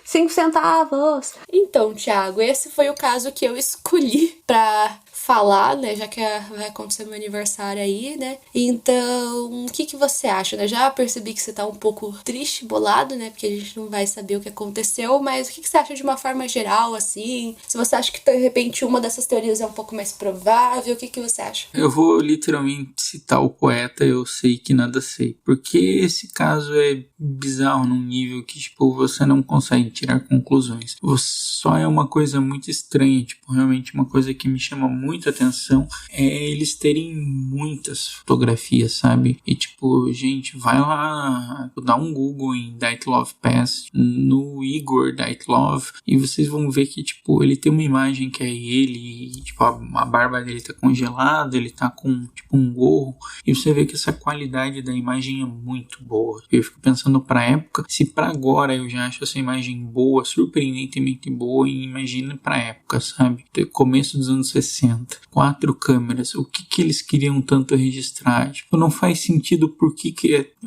B: 5 centavos. Então, Thiago, esse foi o caso que eu escolhi pra falar, né, já que vai acontecer meu aniversário aí, né, então, o que você acha, né, já percebi que você tá um pouco triste, bolado, né, porque a gente não vai saber o que aconteceu, mas o que você acha de uma forma geral, assim, se você acha que de repente uma dessas teorias é um pouco mais provável, o que você acha?
G: Eu vou literalmente citar o poeta Eu Sei Que Nada Sei, porque esse caso é bizarro num nível que, tipo, você não consegue tirar conclusões, só é uma coisa muito estranha, tipo, realmente uma coisa que me chama muita atenção é eles terem muitas fotografias, sabe? E tipo, gente, vai lá, dá um Google em Dyatlov Pass, no Igor Dyatlov, e vocês vão ver que, tipo, ele tem uma imagem que é ele, e, tipo, a barba dele tá congelada, ele tá com, tipo, um gorro, e você vê que essa qualidade da imagem é muito boa. Eu fico pensando pra época, se pra agora eu já acho essa imagem boa, surpreendentemente boa, e imagina pra época, sabe? Começo dos anos 60. conta. 4 câmeras, o que eles queriam tanto registrar? Tipo, não faz sentido por que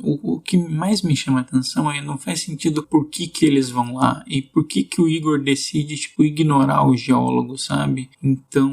G: o que mais me chama a atenção não faz sentido por que eles vão lá e por que o Igor decide, tipo, ignorar o geólogo, sabe? Então,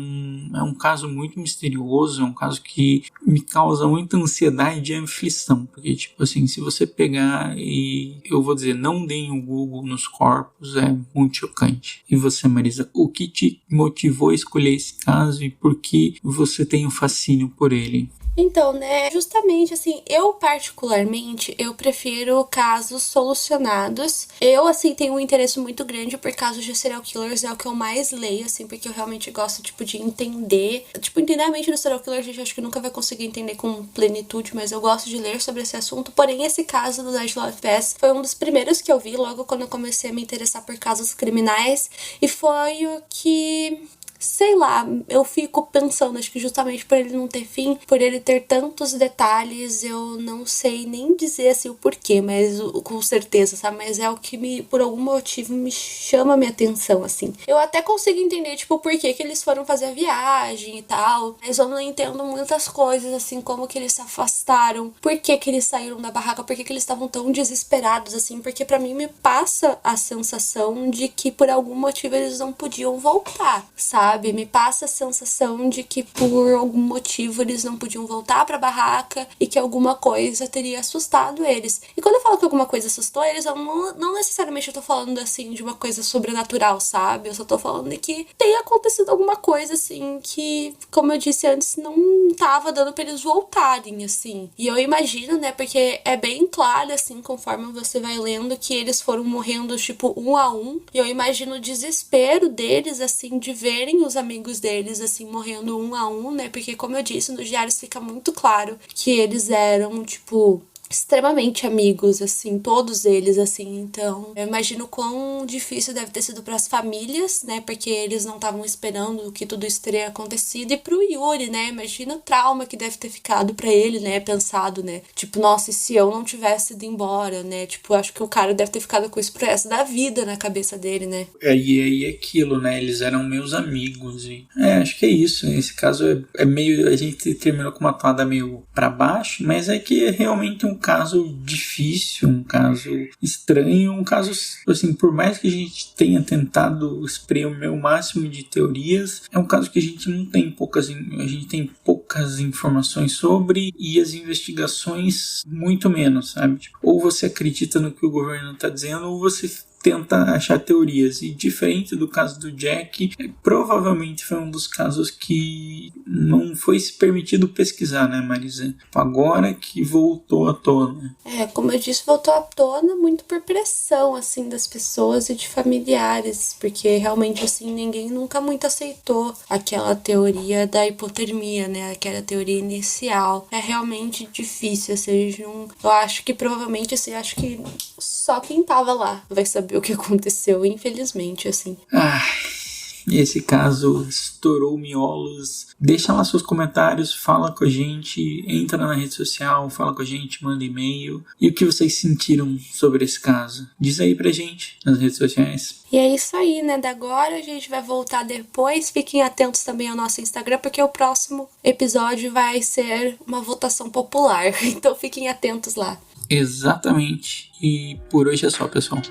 G: é um caso muito misterioso, é um caso que me causa muita ansiedade e aflição, porque, tipo assim, se você pegar e, eu vou dizer, não deem o Google nos corpos, é muito chocante. E você, Marisa, o que te motivou a escolher esse caso e por que você tem um fascínio por ele?
B: Então, né, justamente assim, eu particularmente, eu prefiro casos solucionados. Eu, assim, tenho um interesse muito grande por casos de serial killers, é o que eu mais leio, assim, porque eu realmente gosto, tipo, de entender. Tipo, entender a mente do serial killer, a gente acho que nunca vai conseguir entender com plenitude, mas eu gosto de ler sobre esse assunto. Porém, esse caso do Dead Love Pass foi um dos primeiros que eu vi logo quando eu comecei a me interessar por casos criminais, e foi o que... sei lá, eu fico pensando, acho que justamente por ele não ter fim, por ele ter tantos detalhes, eu não sei nem dizer assim o porquê, mas com certeza, sabe? Mas é o que por algum motivo me chama a minha atenção, assim. Eu até consigo entender, tipo, por que eles foram fazer a viagem e tal, mas eu não entendo muitas coisas, assim, como que eles se afastaram, por que eles saíram da barraca, por que eles estavam tão desesperados, assim, porque pra mim me passa a sensação de que por algum motivo eles não podiam voltar, sabe? Me passa a sensação de que por algum motivo eles não podiam voltar pra barraca e que alguma coisa teria assustado eles. E quando eu falo que alguma coisa assustou eles, eu não necessariamente eu tô falando assim de uma coisa sobrenatural, sabe? Eu só tô falando de que tenha acontecido alguma coisa assim que, como eu disse antes, não tava dando pra eles voltarem, assim. E eu imagino, né, porque é bem claro, assim, conforme você vai lendo, que eles foram morrendo, tipo, um a um. E eu imagino o desespero deles, assim, de verem os amigos deles, assim, morrendo um a um, né? Porque, como eu disse, nos diários fica muito claro que eles eram, tipo, extremamente amigos, assim, todos eles, assim. Então, eu imagino quão difícil deve ter sido para as famílias, né, porque eles não estavam esperando que tudo isso teria acontecido, e pro Yuri, né, imagina o trauma que deve ter ficado para ele, né, pensado, né, tipo, nossa, e se eu não tivesse ido embora, né, tipo, acho que o cara deve ter ficado com isso pro resto da vida na cabeça dele, né.
G: E aí aquilo, né, eles eram meus amigos, e acho que é isso, esse caso é meio, a gente terminou com uma toada meio pra baixo, mas é que é realmente um caso difícil, um caso estranho, um caso, assim, por mais que a gente tenha tentado espremer o máximo de teorias, é um caso que a gente não tem poucas informações sobre, e as investigações muito menos, sabe? Tipo, ou você acredita no que o governo está dizendo, ou você tenta achar teorias, e diferente do caso do Jack, provavelmente foi um dos casos que não foi se permitido pesquisar, né, Marisa? Agora que voltou à tona.
B: Como eu disse, voltou à tona muito por pressão, assim, das pessoas e de familiares, porque realmente, assim, ninguém nunca muito aceitou aquela teoria da hipotermia, né, aquela teoria inicial. É realmente difícil, assim, eu acho que provavelmente, assim, acho que só quem tava lá vai saber o que aconteceu, infelizmente, assim.
G: Esse caso estourou miolos. Deixa lá seus comentários, fala com a gente, entra na rede social, fala com a gente, manda e-mail. E o que vocês sentiram sobre esse caso? Diz aí pra gente nas redes sociais.
B: E é isso aí, né? Da agora a gente vai voltar depois. Fiquem atentos também ao nosso Instagram, porque o próximo episódio vai ser uma votação popular. Então fiquem atentos lá.
G: Exatamente. E por hoje é só, pessoal.